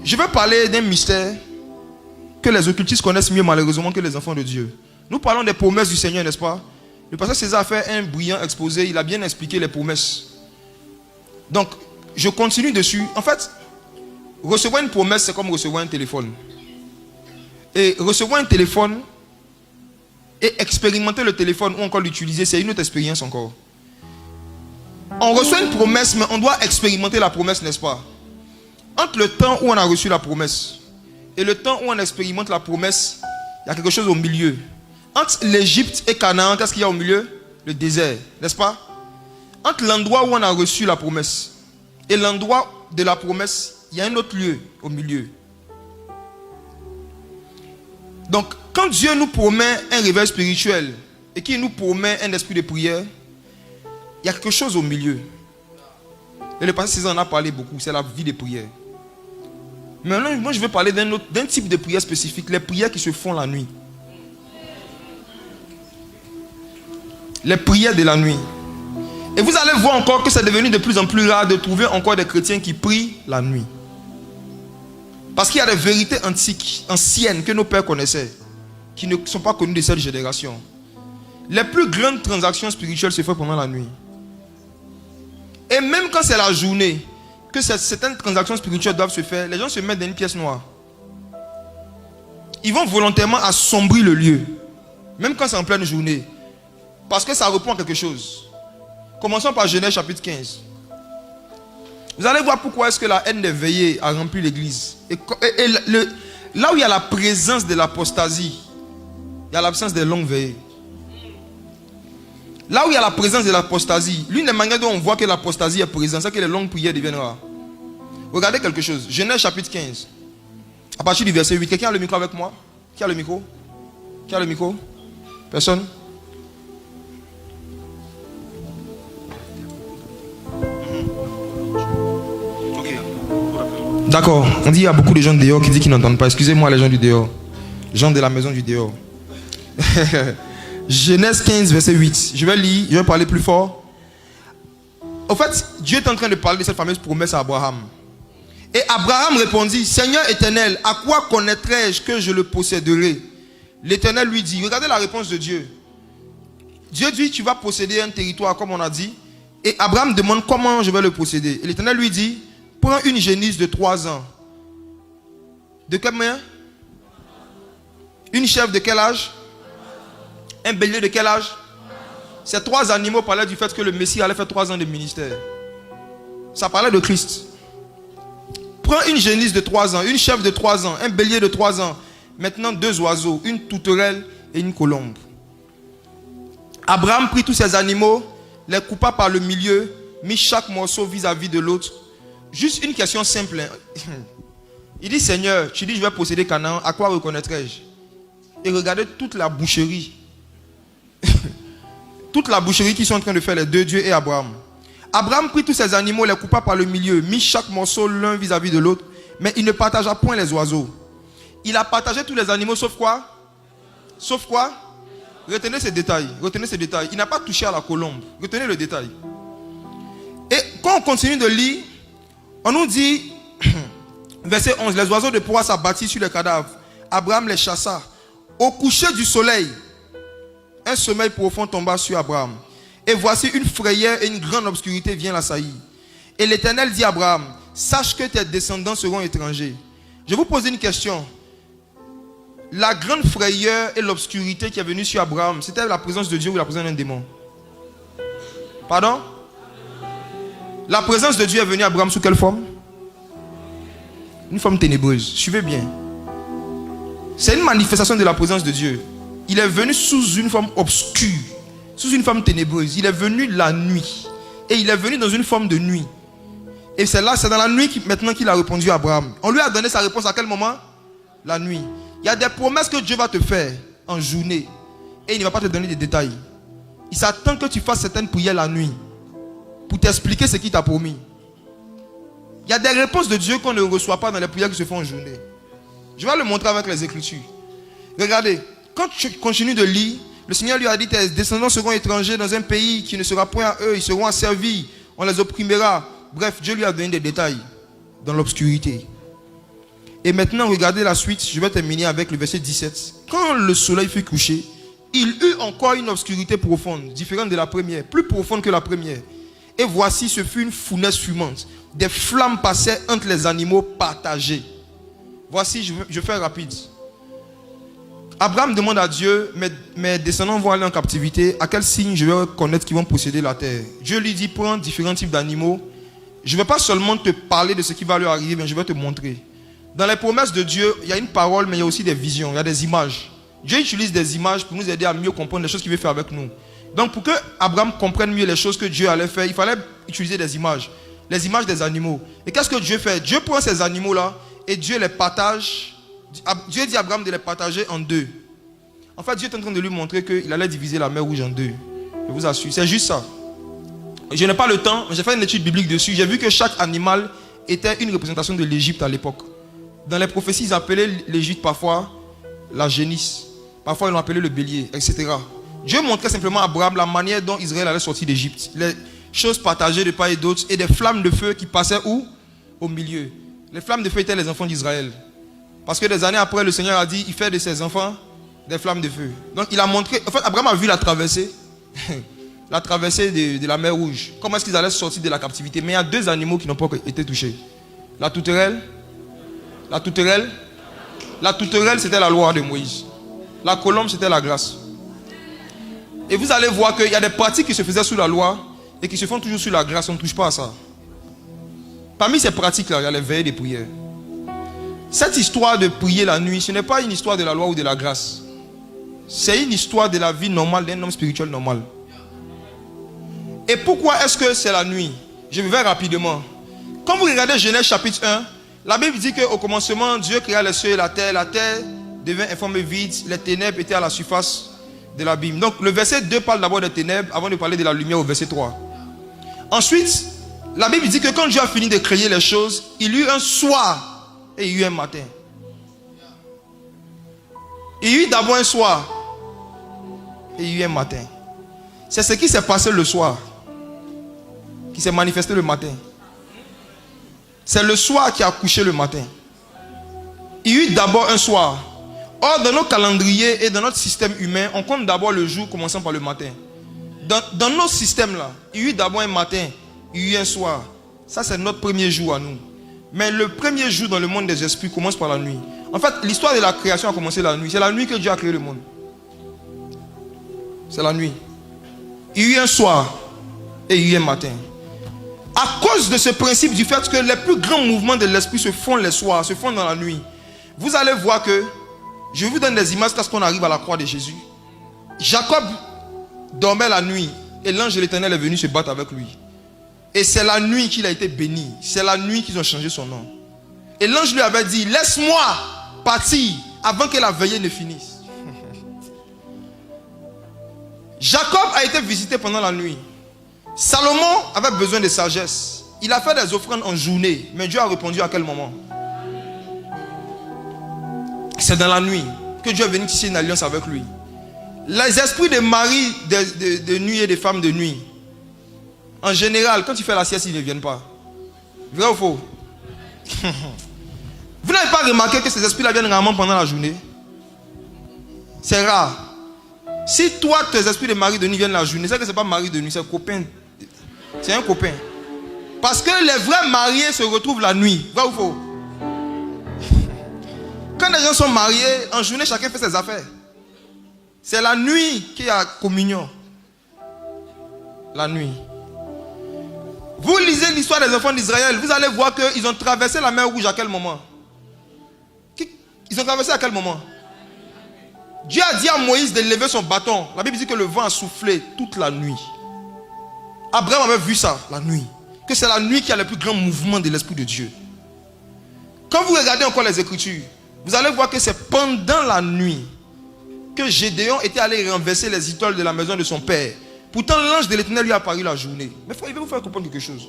Je vais parler d'un mystère que les occultistes connaissent mieux malheureusement que les enfants de Dieu. Nous parlons des promesses du Seigneur, n'est-ce pas? Le pasteur César a fait un brillant exposé, il a bien expliqué les promesses. Donc, je continue dessus. En fait, recevoir une promesse, c'est comme recevoir un téléphone. Et recevoir un téléphone et expérimenter le téléphone ou encore l'utiliser, c'est une autre expérience encore. On reçoit une promesse, mais on doit expérimenter la promesse, n'est-ce pas? Entre le temps où on a reçu la promesse et le temps où on expérimente la promesse, il y a quelque chose au milieu. Entre l'Égypte et Canaan, qu'est-ce qu'il y a au milieu? Le désert, n'est-ce pas? Entre l'endroit où on a reçu la promesse et l'endroit de la promesse, il y a un autre lieu au milieu. Donc, quand Dieu nous promet un réveil spirituel et qu'il nous promet un esprit de prière, il y a quelque chose au milieu. Et le pasteur César en a parlé beaucoup, c'est la vie de prière. Maintenant, moi je veux parler d'un type de prière spécifique, les prières qui se font la nuit. Les prières de la nuit. Et vous allez voir encore que c'est devenu de plus en plus rare de trouver encore des chrétiens qui prient la nuit. Parce qu'il y a des vérités antiques, anciennes, que nos pères connaissaient, qui ne sont pas connues de cette génération. Les plus grandes transactions spirituelles se font pendant la nuit. Et même quand c'est la journée, que certaines transactions spirituelles doivent se faire, les gens se mettent dans une pièce noire. Ils vont volontairement assombrir le lieu, même quand c'est en pleine journée, parce que ça répond à quelque chose. Commençons par Genèse chapitre 15. Vous allez voir pourquoi est-ce que la haine des veillées a rempli l'église. Là où il y a la présence de l'apostasie, il y a l'absence des longues veillées. Là où il y a la présence de l'apostasie, l'une des manières dont on voit que l'apostasie est présente, c'est que les longues prières deviennent rares. Regardez quelque chose. Genèse chapitre 15. À partir du verset 8. Quelqu'un a le micro avec moi? Qui a le micro? Qui a le micro? Personne? D'accord. On dit qu'il y a beaucoup de gens dehors qui disent qu'ils n'entendent pas. Excusez-moi les gens du dehors. Gens de la maison du dehors. Genèse 15, verset 8. Je vais lire, je vais parler plus fort. En fait, Dieu est en train de parler de cette fameuse promesse à Abraham. Et Abraham répondit, Seigneur éternel, à quoi connaîtrai-je que je le posséderai? L'Éternel lui dit, regardez la réponse de Dieu. Dieu dit, tu vas posséder un territoire comme on a dit. Et Abraham demande comment je vais le posséder. Et l'Éternel lui dit, prends une génisse de 3 ans. De quel moyen? Une chèvre de quel âge? Un bélier de quel âge? Ces 3 animaux parlaient du fait que le Messie allait faire 3 ans de ministère. Ça parlait de Christ. Prends une génisse de 3 ans, une chèvre de 3 ans, un bélier de 3 ans. Maintenant 2 oiseaux, une tourterelle et une colombe. Abraham prit tous ces animaux, les coupa par le milieu, mit chaque morceau vis-à-vis de l'autre. Juste une question simple. Il dit, Seigneur, tu dis je vais posséder Canaan, à quoi reconnaîtrai-je? Et regardez toute la boucherie. Toute la boucherie qu'ils sont en train de faire les deux dieux et Abraham. Abraham prit tous ces animaux, les coupa par le milieu, mit chaque morceau l'un vis-à-vis de l'autre, mais il ne partagea point les oiseaux. Il a partagé tous les animaux sauf quoi? Sauf quoi? Retenez ces détails. Retenez ces détails. Il n'a pas touché à la colombe. Retenez le détail. Et quand on continue de lire, on nous dit, verset 11, les oiseaux de proie s'abattirent sur les cadavres. Abraham les chassa. Au coucher du soleil, un sommeil profond tomba sur Abraham. Et voici une frayeur et une grande obscurité vient l'assaillir. Et l'Éternel dit à Abraham, sache que tes descendants seront étrangers. Je vous pose une question. La grande frayeur et l'obscurité qui est venue sur Abraham, c'était la présence de Dieu ou la présence d'un démon? Pardon? La présence de Dieu est venue à Abraham sous quelle forme? Une forme ténébreuse. Suivez bien. C'est une manifestation de la présence de Dieu. Il est venu sous une forme obscure, sous une forme ténébreuse. Il est venu la nuit. Et il est venu dans une forme de nuit. Et c'est là, c'est dans la nuit maintenant qu'il a répondu à Abraham. On lui a donné sa réponse à quel moment? La nuit. Il y a des promesses que Dieu va te faire en journée. Et il ne va pas te donner des détails. Il s'attend que tu fasses certaines prières la nuit pour t'expliquer ce qu'il t'a promis. Il y a des réponses de Dieu qu'on ne reçoit pas dans les prières qui se font en journée. Je vais le montrer avec les Écritures. Regardez, quand tu continues de lire, le Seigneur lui a dit, tes descendants seront étrangers dans un pays qui ne sera point à eux, ils seront asservis, on les opprimera. Bref, Dieu lui a donné des détails dans l'obscurité. Et maintenant, regardez la suite. Je vais terminer avec le verset 17. Quand le soleil fut couché, il eut encore une obscurité profonde, différente de la première, plus profonde que la première. Et voici, ce fut une fournaise fumante. Des flammes passaient entre les animaux partagés. Voici, je fais rapide. Abraham demande à Dieu, mes descendants vont aller en captivité, à quel signe je vais connaître qu'ils vont posséder la terre? Dieu lui dit, prends différents types d'animaux. Je ne vais pas seulement te parler de ce qui va leur arriver, mais je vais te montrer. Dans les promesses de Dieu, il y a une parole, mais il y a aussi des visions, il y a des images. Dieu utilise des images pour nous aider à mieux comprendre les choses qu'il veut faire avec nous. Donc pour que Abraham comprenne mieux les choses que Dieu allait faire, il fallait utiliser des images. Les images des animaux. Et qu'est-ce que Dieu fait? Dieu prend ces animaux-là et Dieu les partage. Dieu dit à Abraham de les partager en deux. En fait, Dieu est en train de lui montrer qu'il allait diviser la mer Rouge en deux. Je vous assure, c'est juste ça. Je n'ai pas le temps, mais j'ai fait une étude biblique dessus. J'ai vu que chaque animal était une représentation de l'Égypte à l'époque. Dans les prophéties, ils appelaient l'Égypte parfois la génisse. Parfois, ils l'ont appelé le bélier, etc. Dieu montrait simplement à Abraham la manière dont Israël allait sortir d'Égypte. Les choses partagées de part et d'autre et des flammes de feu qui passaient où? Au milieu. Les flammes de feu étaient les enfants d'Israël. Parce que des années après, le Seigneur a dit, il fait de ses enfants des flammes de feu. Donc il a montré, en fait Abraham a vu la traversée, la traversée de la mer Rouge. Comment est-ce qu'ils allaient sortir de la captivité? Mais il y a deux animaux qui n'ont pas été touchés. La touterelle, c'était la loi de Moïse. La colombe, c'était la grâce. Et vous allez voir qu'il y a des pratiques qui se faisaient sous la loi et qui se font toujours sous la grâce. On ne touche pas à ça. Parmi ces pratiques-là, il y a les veillées des prières. Cette histoire de prier la nuit, ce n'est pas une histoire de la loi ou de la grâce. C'est une histoire de la vie normale d'un homme spirituel normal. Et pourquoi est-ce que c'est la nuit? Je vais rapidement. Quand vous regardez Genèse chapitre 1, la Bible dit qu'au commencement, Dieu créa les cieux et la terre. La terre devint informe et vide. Les ténèbres étaient à la surface de l'abîme. Donc le verset 2 parle d'abord des ténèbres avant de parler de la lumière au verset 3. Ensuite, la Bible dit que quand Dieu a fini de créer les choses, il y eut un soir et il y eut un matin. Il y eut d'abord un soir et il y eut un matin. C'est ce qui s'est passé le soir qui s'est manifesté le matin. C'est le soir qui a couché le matin. Il y eut d'abord un soir. Or, dans nos calendriers et dans notre système humain, on compte d'abord le jour commençant par le matin. Dans nos systèmes là, il y eut d'abord un matin, il y eut un soir. Ça, c'est notre premier jour à nous. Mais le premier jour dans le monde des esprits commence par la nuit. En fait, l'histoire de la création a commencé la nuit. C'est la nuit que Dieu a créé le monde. C'est la nuit. Il y eut un soir et il y eut un matin. À cause de ce principe du fait que les plus grands mouvements de l'esprit se font les soirs, se font dans la nuit, vous allez voir que, je vous donne des images lorsqu'on arrive à la croix de Jésus. Jacob dormait la nuit et l'ange de l'Éternel est venu se battre avec lui. Et c'est la nuit qu'il a été béni. C'est la nuit qu'ils ont changé son nom. Et l'ange lui avait dit, laisse-moi partir avant que la veillée ne finisse. Jacob a été visité pendant la nuit. Salomon avait besoin de sagesse. Il a fait des offrandes en journée. Mais Dieu a répondu à quel moment? C'est dans la nuit que Dieu est venu tisser une alliance avec lui. Les esprits de mari de nuit et de femmes de nuit, en général, quand tu fais la sieste, ils ne viennent pas. Vrai ou faux? Vous n'avez pas remarqué que ces esprits-là viennent rarement pendant la journée? C'est rare. Si toi, tes esprits de mari de nuit viennent la journée, c'est que ce n'est pas mari de nuit, c'est un copain. C'est un copain. Parce que les vrais mariés se retrouvent la nuit. Vrai ou faux? Quand les gens sont mariés, en journée, chacun fait ses affaires. C'est la nuit qu'il y a communion. La nuit. Vous lisez l'histoire des enfants d'Israël, vous allez voir qu'ils ont traversé la mer Rouge à quel moment? Ils ont traversé à quel moment? Dieu a dit à Moïse de lever son bâton. La Bible dit que le vent a soufflé toute la nuit. Abraham avait vu ça, la nuit. Que c'est la nuit qui a le plus grand mouvement de l'Esprit de Dieu. Quand vous regardez encore les Écritures, vous allez voir que c'est pendant la nuit que Gédéon était allé renverser les idoles de la maison de son père. Pourtant, l'ange de l'Éternel lui a apparu la journée. Mais il va vous faire comprendre quelque chose.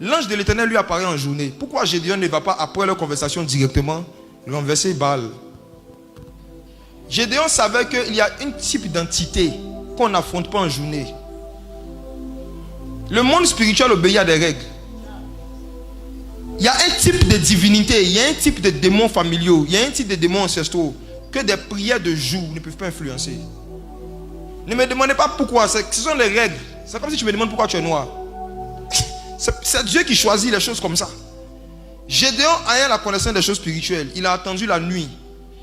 L'ange de l'Éternel lui apparaît en journée. Pourquoi Gédéon ne va pas, après leur conversation, directement renverser Baal? Gédéon savait qu'il y a un type d'entité qu'on n'affronte pas en journée. Le monde spirituel obéit à des règles. Il y a un type de divinité, il y a un type de démons familiaux, il y a un type de démons ancestraux que des prières de jour ne peuvent pas influencer. Ne me demandez pas pourquoi, ce sont les règles. C'est comme si tu me demandes pourquoi tu es noir. C'est Dieu qui choisit les choses comme ça. Gédéon ayant la connaissance des choses spirituelles, il a attendu la nuit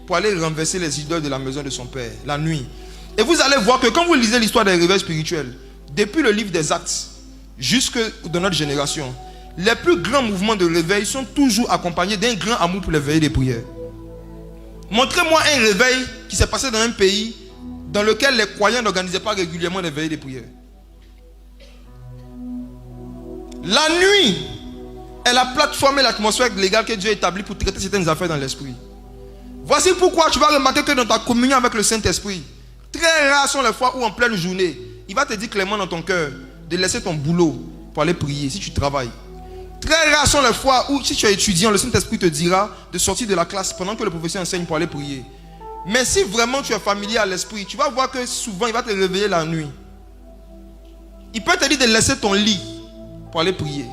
pour aller renverser les idoles de la maison de son père. La nuit. Et vous allez voir que quand vous lisez l'histoire des réveils spirituels, depuis le livre des Actes jusque dans notre génération, les plus grands mouvements de réveil sont toujours accompagnés d'un grand amour pour les veillées des prières. Montrez-moi un réveil qui s'est passé dans un pays dans lequel les croyants n'organisaient pas régulièrement des veillées des prières. La nuit est la plateforme et l'atmosphère légale que Dieu a établie pour traiter certaines affaires dans l'esprit. Voici pourquoi tu vas remarquer que dans ta communion avec le Saint-Esprit, très rares sont les fois où en pleine journée, il va te dire clairement dans ton cœur de laisser ton boulot pour aller prier si tu travailles. Très rares sont les fois où si tu es étudiant, le Saint-Esprit te dira de sortir de la classe pendant que le professeur enseigne pour aller prier. Mais si vraiment tu es familier à l'esprit, tu vas voir que souvent il va te réveiller la nuit. Il peut te dire de laisser ton lit pour aller prier.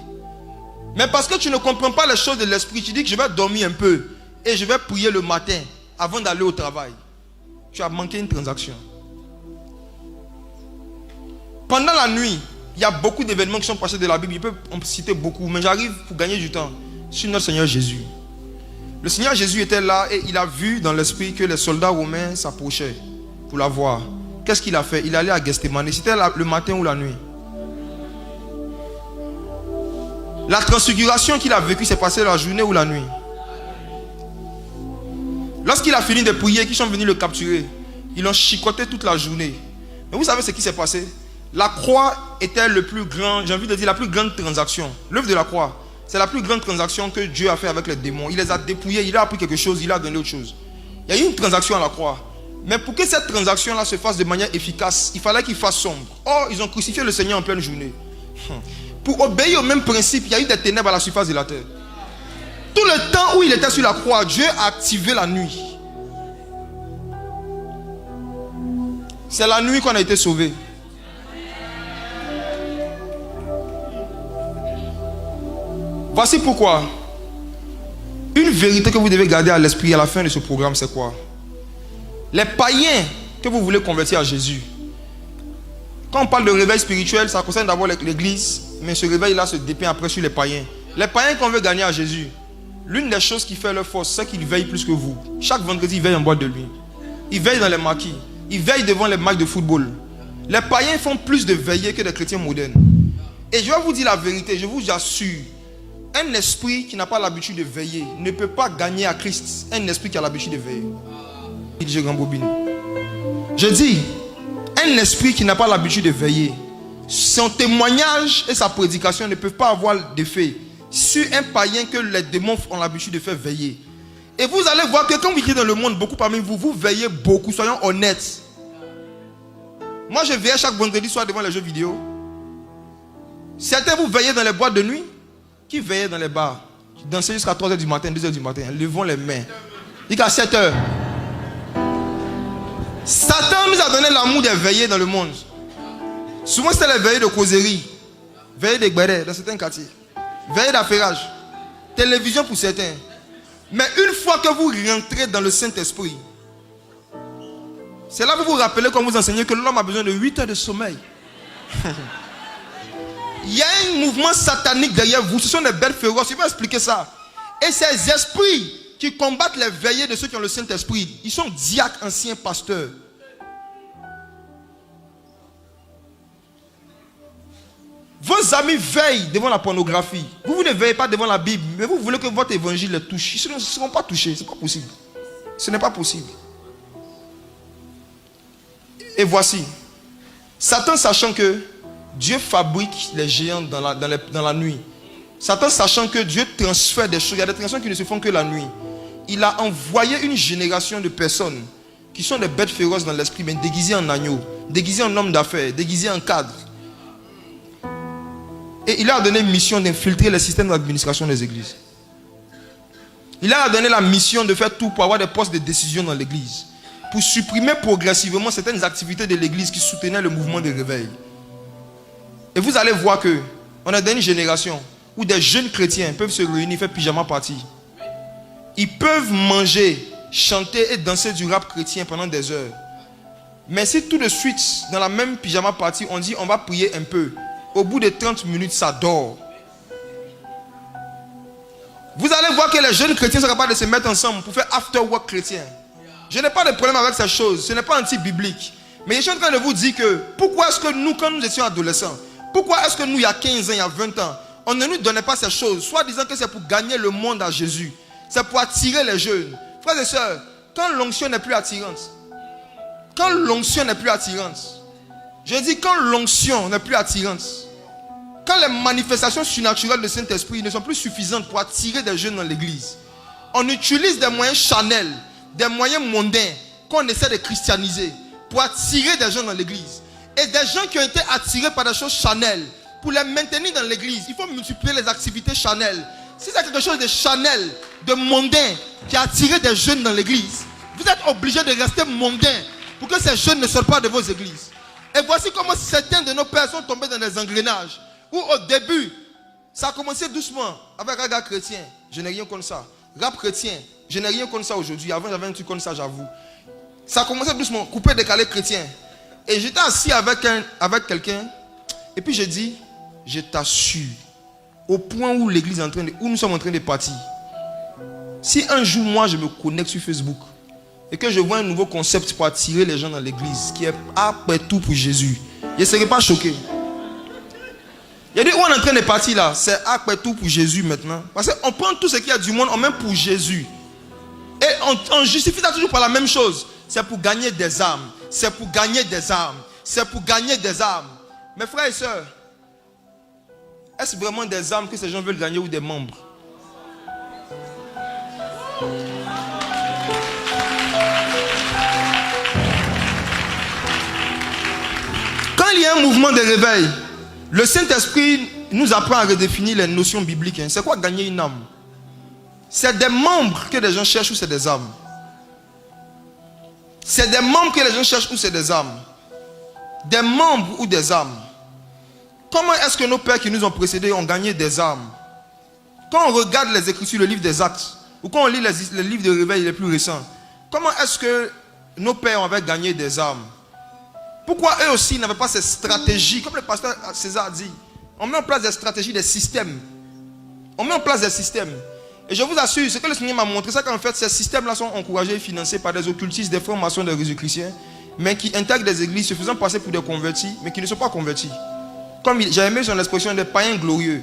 Mais parce que tu ne comprends pas les choses de l'esprit, tu dis que je vais dormir un peu et je vais prier le matin avant d'aller au travail. Tu as manqué une transaction. Pendant la nuit, il y a beaucoup d'événements qui sont passés de la Bible. Je peux en citer beaucoup, mais j'arrive pour gagner du temps sur notre Seigneur Jésus. Le Seigneur Jésus était là et il a vu dans l'esprit que les soldats romains s'approchaient pour la voir. Qu'est-ce qu'il a fait? Il allait à Gethsémane. C'était le matin ou la nuit? La transfiguration qu'il a vécue s'est passée la journée ou la nuit? Lorsqu'il a fini de prier, qu'ils sont venus le capturer, ils l'ont chicoté toute la journée. Mais vous savez ce qui s'est passé? La croix était le plus grand, j'ai envie de dire la plus grande transaction. L'œuvre de la croix, c'est la plus grande transaction que Dieu a fait avec les démons. Il les a dépouillés, il a appris quelque chose, il a donné autre chose. Il y a eu une transaction à la croix. Mais pour que cette transaction-là se fasse de manière efficace, il fallait qu'il fasse sombre. Or, ils ont crucifié le Seigneur en pleine journée. Pour obéir au même principe, il y a eu des ténèbres à la surface de la terre. Tout le temps où il était sur la croix, Dieu a activé la nuit. C'est la nuit qu'on a été sauvé. Voici pourquoi. Une vérité que vous devez garder à l'esprit à la fin de ce programme, c'est quoi? Les païens que vous voulez convertir à Jésus. Quand on parle de réveil spirituel, ça concerne d'abord l'église, mais ce réveil-là se dépeint après sur les païens. Les païens qu'on veut gagner à Jésus, l'une des choses qui fait leur force, c'est qu'ils veillent plus que vous. Chaque vendredi, ils veillent en boîte de nuit. Ils veillent dans les maquis. Ils veillent devant les matchs de football. Les païens font plus de veillées que les chrétiens modernes. Et je vais vous dire la vérité, je vous assure, un esprit qui n'a pas l'habitude de veiller ne peut pas gagner à Christ. Un esprit qui a l'habitude de veiller. Je dis, un esprit qui n'a pas l'habitude de veiller, son témoignage et sa prédication ne peuvent pas avoir d'effet sur un païen que les démons ont l'habitude de faire veiller. Et vous allez voir que quand vous vivez dans le monde, beaucoup parmi vous, vous veillez beaucoup, soyons honnêtes. Moi je veille chaque vendredi soir devant les jeux vidéo. Certains vous veillez dans les boîtes de nuit. Qui veillait dans les bars? Dansez jusqu'à 3h du matin, 2h du matin. Levons les mains. Jusqu'à 7h. Satan nous a donné l'amour des veillées dans le monde. Souvent c'était les veillées de causerie. Veillées de guérets dans certains quartiers. Veillées d'affairage. Télévision pour certains. Mais une fois que vous rentrez dans le Saint-Esprit, c'est là que vous vous rappelez quand vous enseignez que l'homme a besoin de 8 heures de sommeil. Il y a un mouvement satanique derrière vous. Ce sont des bêtes féroces. Je vais expliquer ça. Et ces esprits qui combattent les veillées de ceux qui ont le Saint-Esprit, ils sont diacres, anciens pasteurs. Vos amis veillent devant la pornographie. Vous ne veillez pas devant la Bible, mais vous voulez que votre évangile les touche. Ils ne seront pas touchés. Ce n'est pas possible. Ce n'est pas possible. Et voici. Satan, sachant que Dieu fabrique les géants dans la nuit. Satan, sachant que Dieu transfère des choses. Il y a des transactions qui ne se font que la nuit. Il a envoyé une génération de personnes qui sont des bêtes féroces dans l'esprit, mais déguisées en agneaux, déguisées en hommes d'affaires, déguisées en cadres. Et il a donné une mission d'infiltrer les systèmes d'administration des églises. Il a donné la mission de faire tout pour avoir des postes de décision dans l'église. Pour supprimer progressivement certaines activités de l'église qui soutenaient le mouvement de réveil. Et vous allez voir que on est dans une génération où des jeunes chrétiens peuvent se réunir, faire pyjama party. Ils peuvent manger, chanter et danser du rap chrétien pendant des heures. Mais si tout de suite, dans la même pyjama party, on dit on va prier un peu, au bout de 30 minutes, ça dort. Vous allez voir que les jeunes chrétiens sont capables de se mettre ensemble pour faire after work chrétien. Je n'ai pas de problème avec ces choses, ce n'est pas anti-biblique. Mais je suis en train de vous dire que pourquoi est-ce que nous, quand nous étions adolescents, pourquoi est-ce que nous, il y a 15 ans, il y a 20 ans, on ne nous donnait pas ces choses, soit disant que c'est pour gagner le monde à Jésus, c'est pour attirer les jeunes. Frères et sœurs, quand l'onction n'est plus attirante, je dis quand l'onction n'est plus attirante, quand les manifestations surnaturelles du Saint-Esprit ne sont plus suffisantes pour attirer des jeunes dans l'église, on utilise des moyens charnels, des moyens mondains qu'on essaie de christianiser pour attirer des gens dans l'église. Et des gens qui ont été attirés par des choses charnelles, pour les maintenir dans l'église, il faut multiplier les activités charnelles. Si c'est quelque chose de charnel, de mondain, qui a attiré des jeunes dans l'église, vous êtes obligés de rester mondain pour que ces jeunes ne sortent pas de vos églises. Et voici comment certains de nos pères sont tombés dans des engrenages, où au début, ça a commencé doucement, avec un gars chrétien, je n'ai rien contre ça. Rap chrétien, je n'ai rien contre ça aujourd'hui. Avant, j'avais un truc comme ça, j'avoue. Ça a commencé doucement, coupé, décalé chrétien. Et j'étais assis avec quelqu'un, et puis j'ai dit, je t'assure, au point où l'église est en train de, où nous sommes en train de partir, si un jour moi je me connecte sur Facebook et que je vois un nouveau concept pour attirer les gens dans l'église qui est après tout pour Jésus, je ne serai pas choqué. Il a dit où on est en train de partir là, c'est après tout pour Jésus maintenant. Parce qu'on prend tout ce qu'il y a du monde, on met pour Jésus. Et on justifie ça toujours par la même chose. C'est pour gagner des âmes. C'est pour gagner des âmes. C'est pour gagner des âmes. Mes frères et sœurs, est-ce vraiment des âmes que ces gens veulent gagner ou des membres? Quand il y a un mouvement de réveil, le Saint-Esprit nous apprend à redéfinir les notions bibliques. C'est quoi gagner une âme? C'est des membres que les gens cherchent ou c'est des âmes? C'est des membres que les gens cherchent ou c'est des âmes? Des membres ou des âmes? Comment est-ce que nos pères qui nous ont précédés ont gagné des âmes? Quand on regarde les Écritures, le livre des Actes, ou quand on lit les livres de réveil les plus récents, comment est-ce que nos pères avaient gagné des âmes? Pourquoi eux aussi n'avaient pas ces stratégies? Comme le pasteur César a dit, on met en place des stratégies, des systèmes. On met en place des systèmes. Et je vous assure, ce que le Seigneur m'a montré, c'est qu'en fait, ces systèmes-là sont encouragés et financés par des occultistes, des formations de Jésus-Chrétiens, mais qui intègrent des églises se faisant passer pour des convertis, mais qui ne sont pas convertis. Comme j'ai aimé son expression des païens glorieux.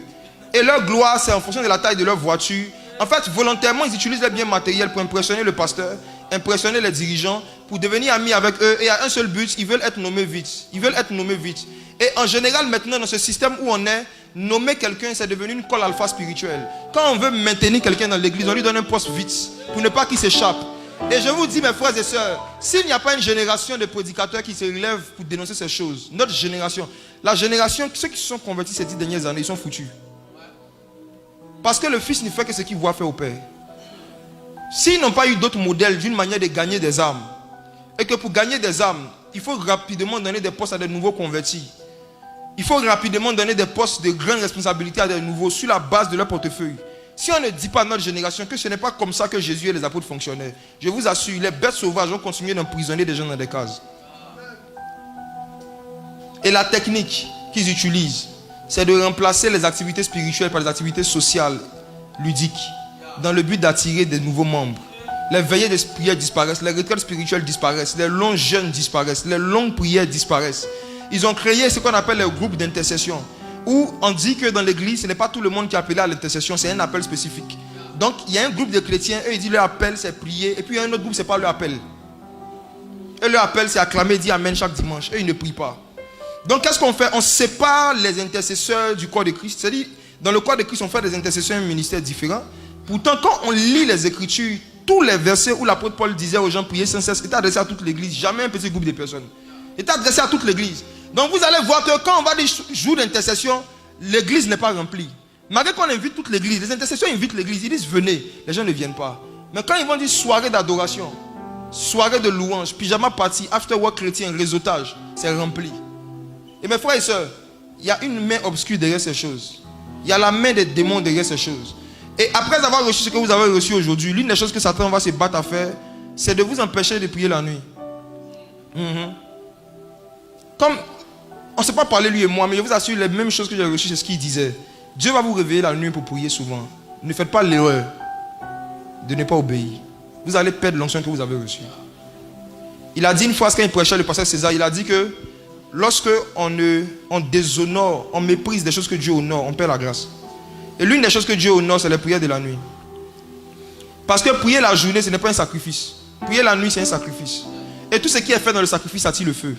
Et leur gloire, c'est en fonction de la taille de leur voiture. En fait, volontairement, ils utilisent les biens matériels pour impressionner le pasteur, impressionner les dirigeants, pour devenir amis avec eux. Et il y a un seul but, ils veulent être nommés vite. Ils veulent être nommés vite. Et en général, maintenant, dans ce système où on est, nommer quelqu'un, c'est devenu une colle alpha spirituelle. Quand on veut maintenir quelqu'un dans l'église, on lui donne un poste vite, pour ne pas qu'il s'échappe. Et je vous dis, mes frères et sœurs, s'il n'y a pas une génération de prédicateurs qui se relèvent pour dénoncer ces choses, notre génération, la génération, ceux qui se sont convertis ces 10 dernières années, ils sont foutus. Parce que le Fils ne fait que ce qu'il voit faire au Père. S'ils n'ont pas eu d'autres modèles d'une manière de gagner des âmes, et que pour gagner des âmes, il faut rapidement donner des postes à des nouveaux convertis. Il faut rapidement donner des postes de grande responsabilité à des nouveaux sur la base de leur portefeuille. Si on ne dit pas à notre génération que ce n'est pas comme ça que Jésus et les apôtres fonctionnaient, je vous assure, les bêtes sauvages vont continuer d'emprisonner des gens dans des cases. Et la technique qu'ils utilisent, c'est de remplacer les activités spirituelles par des activités sociales, ludiques, dans le but d'attirer des nouveaux membres. Les veillées de prière disparaissent, les retraites spirituelles disparaissent, les longs jeûnes disparaissent, les longues prières disparaissent. Ils ont créé ce qu'on appelle les groupes d'intercession, où on dit que dans l'église, ce n'est pas tout le monde qui est appelé à l'intercession, c'est un appel spécifique. Donc il y a un groupe de chrétiens, eux ils disent leur appel c'est prier, et puis il y a un autre groupe, c'est pas leur appel. Et leur appel c'est acclamer, dire amen chaque dimanche, eux ils ne prient pas. Donc qu'est-ce qu'on fait? On sépare les intercesseurs du corps de Christ. C'est-à-dire, dans le corps de Christ, on fait des intercesseurs et un ministère différent. Pourtant, quand on lit les Écritures, tous les versets où l'apôtre Paul disait aux gens prier sans cesse, étaient adressés à toute l'église, jamais un petit groupe de personnes. Étaient adressés à toute l'église. Donc vous allez voir que quand on va dire jour d'intercession, l'église n'est pas remplie. Malgré qu'on invite toute l'église, les intercesseurs invitent l'église, ils disent venez, les gens ne viennent pas. Mais quand ils vont dire soirée d'adoration, soirée de louange, pyjama party, after work chrétien, réseautage, c'est rempli. Et mes frères et sœurs, il y a une main obscure derrière ces choses. Il y a la main des démons derrière ces choses. Et après avoir reçu ce que vous avez reçu aujourd'hui, l'une des choses que Satan va se battre à faire, c'est de vous empêcher de prier la nuit. Comme on ne s'est pas parlé lui et moi, mais je vous assure, les mêmes choses que j'ai reçues, c'est ce qu'il disait. Dieu va vous réveiller la nuit pour prier souvent. Ne faites pas l'erreur de ne pas obéir. Vous allez perdre l'onction que vous avez reçue. Il a dit une phrase quand il prêchait le pasteur César, il a dit que lorsque on déshonore, on méprise des choses que Dieu honore, on perd la grâce. Et l'une des choses que Dieu honore, c'est les prières de la nuit. Parce que prier la journée, ce n'est pas un sacrifice. Prier la nuit, c'est un sacrifice. Et tout ce qui est fait dans le sacrifice attire le feu.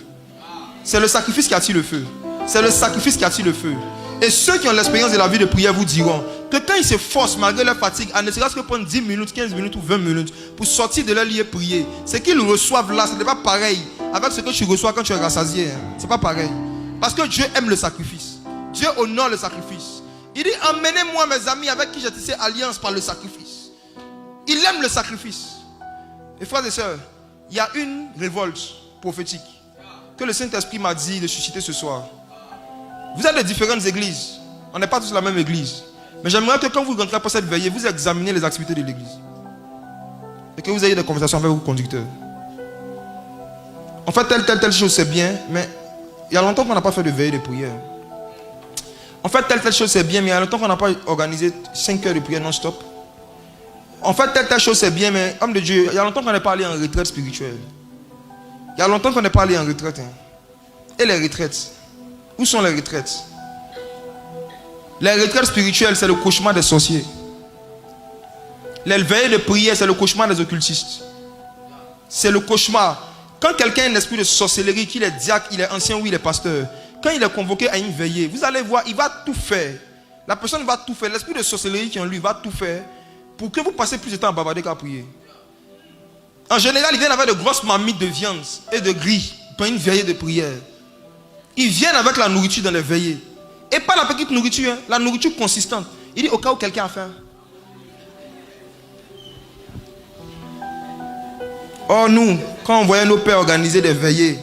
C'est le sacrifice qui attire le feu. C'est le sacrifice qui attire le feu. Et ceux qui ont l'expérience de la vie de prière vous diront que quand ils se forcent malgré leur fatigue à ne serait-ce que prendre 10 minutes, 15 minutes ou 20 minutes pour sortir de leur lit et prier, ce qu'ils reçoivent là, ce n'est pas pareil avec ce que tu reçois quand tu es rassasié. Ce n'est pas pareil. Parce que Dieu aime le sacrifice. Dieu honore le sacrifice. Il dit, emmenez-moi mes amis avec qui j'ai tissé alliance par le sacrifice. Il aime le sacrifice. Et frères et sœurs, il y a une révolte prophétique que le Saint-Esprit m'a dit de susciter ce soir. Vous êtes de différentes églises. On n'est pas tous la même église. Mais j'aimerais que quand vous rentrez pour cette veillée, vous examinez les activités de l'église. Et que vous ayez des conversations avec vos conducteurs. En fait, telle chose c'est bien, mais il y a longtemps qu'on n'a pas fait de veillée de prière. En fait, telle chose c'est bien, mais il y a longtemps qu'on n'a pas organisé 5 heures de prière non-stop. En fait, telle chose c'est bien, mais homme de Dieu, il y a longtemps qu'on n'est pas allé en retraite spirituelle. Il y a longtemps qu'on n'est pas allé en retraite. Et les retraites? Où sont les retraites? Les retraites spirituelles, c'est le cauchemar des sorciers. Les veillées de prière, c'est le cauchemar des occultistes. C'est le cauchemar. Quand quelqu'un a un esprit de sorcellerie, qu'il est diacre, il est ancien ou il est pasteur, quand il est convoqué à une veillée, vous allez voir, il va tout faire. La personne va tout faire. L'esprit de sorcellerie qui est en lui va tout faire pour que vous passiez plus de temps à bavarder qu'à prier. En général, ils viennent avec de grosses marmites de viande et de gris pour une veillée de prière. Ils viennent avec la nourriture dans les veillées. Et pas la petite nourriture, la nourriture consistante. Il dit au cas où quelqu'un a faim. Or nous, quand on voyait nos pères organiser des veillées,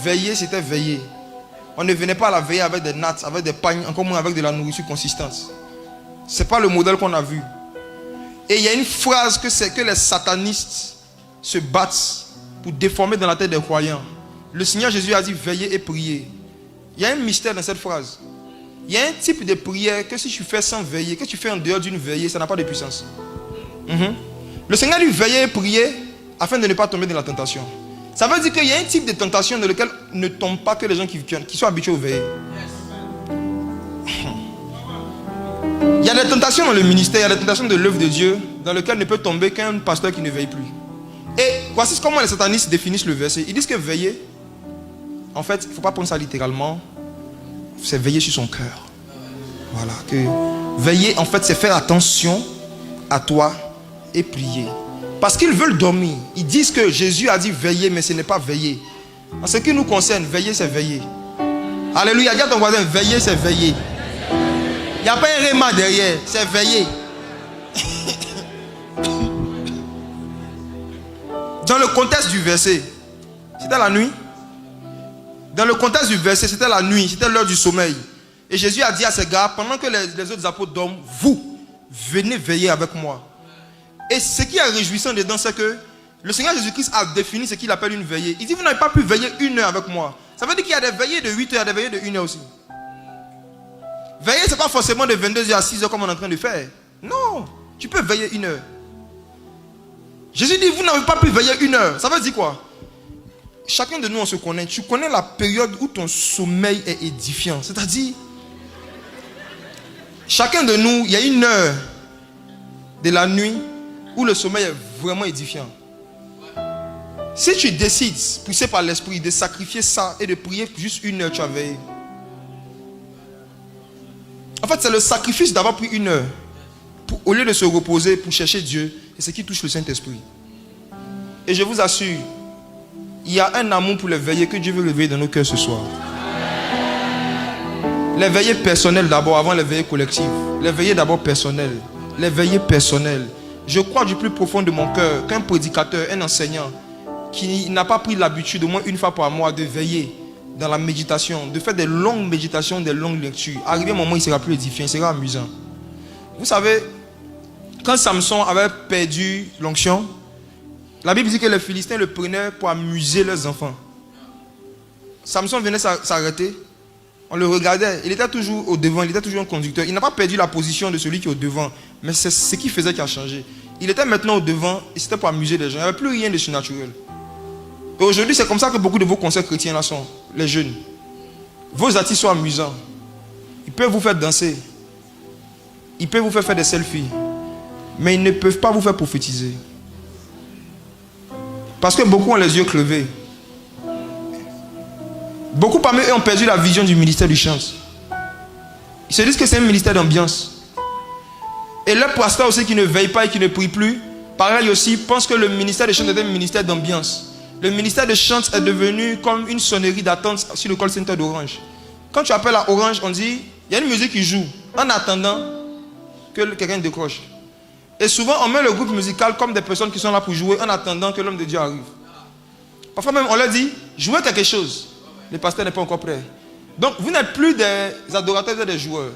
veiller c'était veiller. On ne venait pas à la veillée avec des nattes, avec des pagnes, encore moins avec de la nourriture consistante. Ce n'est pas le modèle qu'on a vu. Et il y a une phrase que c'est que les satanistes se battent pour déformer dans la tête des croyants. Le Seigneur Jésus a dit veillez et priez. Il y a un mystère dans cette phrase. Il y a un type de prière que si tu fais sans veiller, que tu fais en dehors d'une veillée, ça n'a pas de puissance. Le Seigneur dit veillez et priez afin de ne pas tomber dans la tentation. Ça veut dire qu'il y a un type de tentation dans lequel ne tombent pas que les gens qui sont habitués au veillées. Il y a des tentations dans le ministère, il y a des tentations de l'œuvre de Dieu dans lequel ne peut tomber qu'un pasteur qui ne veille plus. Et voici comment les satanistes définissent le verset. Ils disent que veiller, en fait, il ne faut pas prendre ça littéralement, c'est veiller sur son cœur. Voilà. Que veiller, en fait, c'est faire attention à toi et prier. Parce qu'ils veulent dormir. Ils disent que Jésus a dit veiller, mais ce n'est pas veiller. En ce qui nous concerne, veiller, c'est veiller. Alléluia. Dis à ton voisin, veiller, c'est veiller. Il n'y a pas un réma derrière, c'est veiller. Dans le contexte du verset, c'était la nuit. Dans le contexte du verset, c'était la nuit, c'était l'heure du sommeil. Et Jésus a dit à ces gars, pendant que les autres apôtres dorment, vous, venez veiller avec moi. Et ce qui est réjouissant dedans, c'est que le Seigneur Jésus-Christ a défini ce qu'il appelle une veillée. Il dit, vous n'avez pas pu veiller 1 heure avec moi. Ça veut dire qu'il y a des veillées de 8 heures, des veillées de 1 heure aussi. Veiller, ce n'est pas forcément de 22h à 6h comme on est en train de faire. Non, tu peux veiller 1 heure. Jésus dit, vous n'avez pas pu veiller 1 heure. Ça veut dire quoi? Chacun de nous, on se connaît. Tu connais la période où ton sommeil est édifiant. C'est-à-dire, chacun de nous, il y a 1 heure de la nuit où le sommeil est vraiment édifiant. Si tu décides, poussé par l'esprit, de sacrifier ça et de prier juste 1 heure, tu as veillé. En fait, c'est le sacrifice d'avoir pris 1 heure au lieu de se reposer pour chercher Dieu. Et ce qui touche le Saint-Esprit. Et je vous assure, il y a un amour pour les veillées que Dieu veut réveiller dans nos cœurs ce soir. Les veillées personnelles d'abord, avant les veillées collectives. Les veillées d'abord personnelles. Les veillées personnelles. Je crois du plus profond de mon cœur qu'un prédicateur, un enseignant, qui n'a pas pris l'habitude au moins 1 fois par mois de veiller dans la méditation, de faire des longues méditations, des longues lectures. Arrivé un moment, il ne sera plus édifiant, il sera amusant. Vous savez, quand Samson avait perdu l'onction, la Bible dit que les Philistins le prenaient pour amuser leurs enfants. Samson venait s'arrêter, on le regardait, il était toujours au devant, il était toujours un conducteur. Il n'a pas perdu la position de celui qui est au devant, mais c'est ce qu'il faisait qui a changé. Il était maintenant au devant et c'était pour amuser les gens. Il n'y avait plus rien de surnaturel. Et aujourd'hui, c'est comme ça que beaucoup de vos concerts chrétiens là sont, les jeunes. Vos artistes sont amusants. Ils peuvent vous faire danser. Ils peuvent vous faire des selfies. Mais ils ne peuvent pas vous faire prophétiser. Parce que beaucoup ont les yeux crevés. Beaucoup parmi eux ont perdu la vision du ministère du chant. Ils se disent que c'est un ministère d'ambiance. Et le pasteur aussi qui ne veille pas et qui ne prie plus, pareil aussi, pense que le ministère du chant est un ministère d'ambiance. Le ministère de chant est devenu comme une sonnerie d'attente sur le call center d'Orange. Quand tu appelles à Orange, on dit, il y a une musique qui joue, en attendant que quelqu'un décroche. Et souvent, on met le groupe musical comme des personnes qui sont là pour jouer, en attendant que l'homme de Dieu arrive. Parfois même, on leur dit, jouez quelque chose. Le pasteur n'est pas encore prêt. Donc, vous n'êtes plus des adorateurs, vous êtes des joueurs.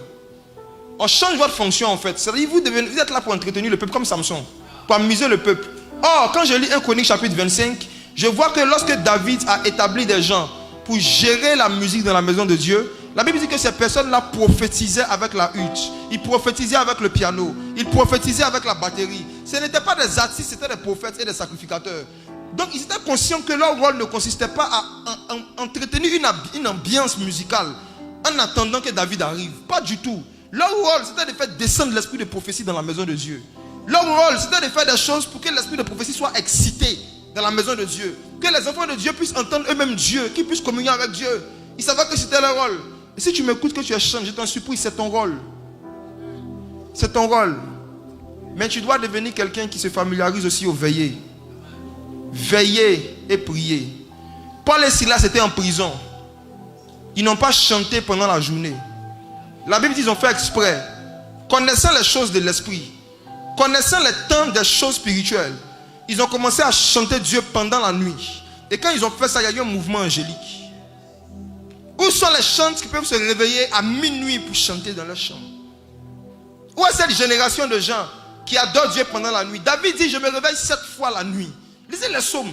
On change votre fonction en fait. C'est-à-dire, vous êtes là pour entretenir le peuple comme Samson, pour amuser le peuple. Or, quand je lis 1 Chronique chapitre 25, je vois que lorsque David a établi des gens pour gérer la musique dans la maison de Dieu, la Bible dit que ces personnes-là prophétisaient avec la hutte, ils prophétisaient avec le piano, ils prophétisaient avec la batterie. Ce n'étaient pas des artistes, c'était des prophètes et des sacrificateurs. Donc ils étaient conscients que leur rôle ne consistait pas à entretenir une ambiance musicale en attendant que David arrive. Pas du tout. Leur rôle, c'était de faire descendre l'esprit de prophétie dans la maison de Dieu. Leur rôle, c'était de faire des choses pour que l'esprit de prophétie soit excité dans la maison de Dieu. Que les enfants de Dieu puissent entendre eux-mêmes Dieu, qu'ils puissent communier avec Dieu. Ils savaient que c'était leur rôle. Et si tu m'écoutes, que tu es chanté, je t'en supplie, c'est ton rôle. C'est ton rôle. Mais tu dois devenir quelqu'un qui se familiarise aussi au veiller. Veiller et prier. Paul et Silas étaient en prison. Ils n'ont pas chanté pendant la journée. La Bible dit qu'ils ont fait exprès. Connaissant les choses de l'esprit, connaissant les temps des choses spirituelles, ils ont commencé à chanter Dieu pendant la nuit. Et quand ils ont fait ça, il y a eu un mouvement angélique. Où sont les chantres qui peuvent se réveiller à minuit pour chanter dans leur chambre? Où est cette génération de gens qui adorent Dieu pendant la nuit? David dit, je me réveille 7 fois la nuit. Lisez les psaumes.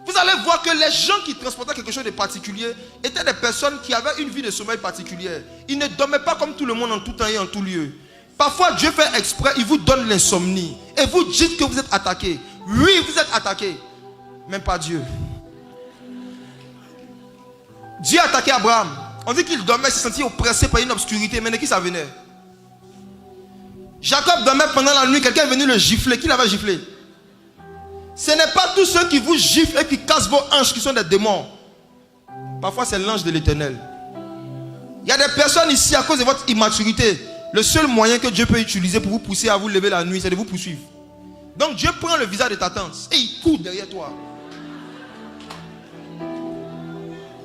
Vous allez voir que les gens qui transportaient quelque chose de particulier étaient des personnes qui avaient une vie de sommeil particulière. Ils ne dormaient pas comme tout le monde en tout temps et en tout lieu. Parfois, Dieu fait exprès, il vous donne l'insomnie. Et vous dites que vous êtes attaqué. Oui, vous êtes attaqué. Même pas Dieu. Dieu a attaqué Abraham. On dit qu'il dormait, il se sentit oppressé par une obscurité. Mais de qui ça venait? Jacob dormait pendant la nuit, quelqu'un est venu le gifler. Qui l'avait giflé? Ce n'est pas tous ceux qui vous giflent et qui cassent vos hanches qui sont des démons. Parfois c'est l'ange de l'Éternel. Il y a des personnes ici à cause de votre immaturité. Le seul moyen que Dieu peut utiliser pour vous pousser à vous lever la nuit, c'est de vous poursuivre. Donc Dieu prend le visage de ta tante et il court derrière toi.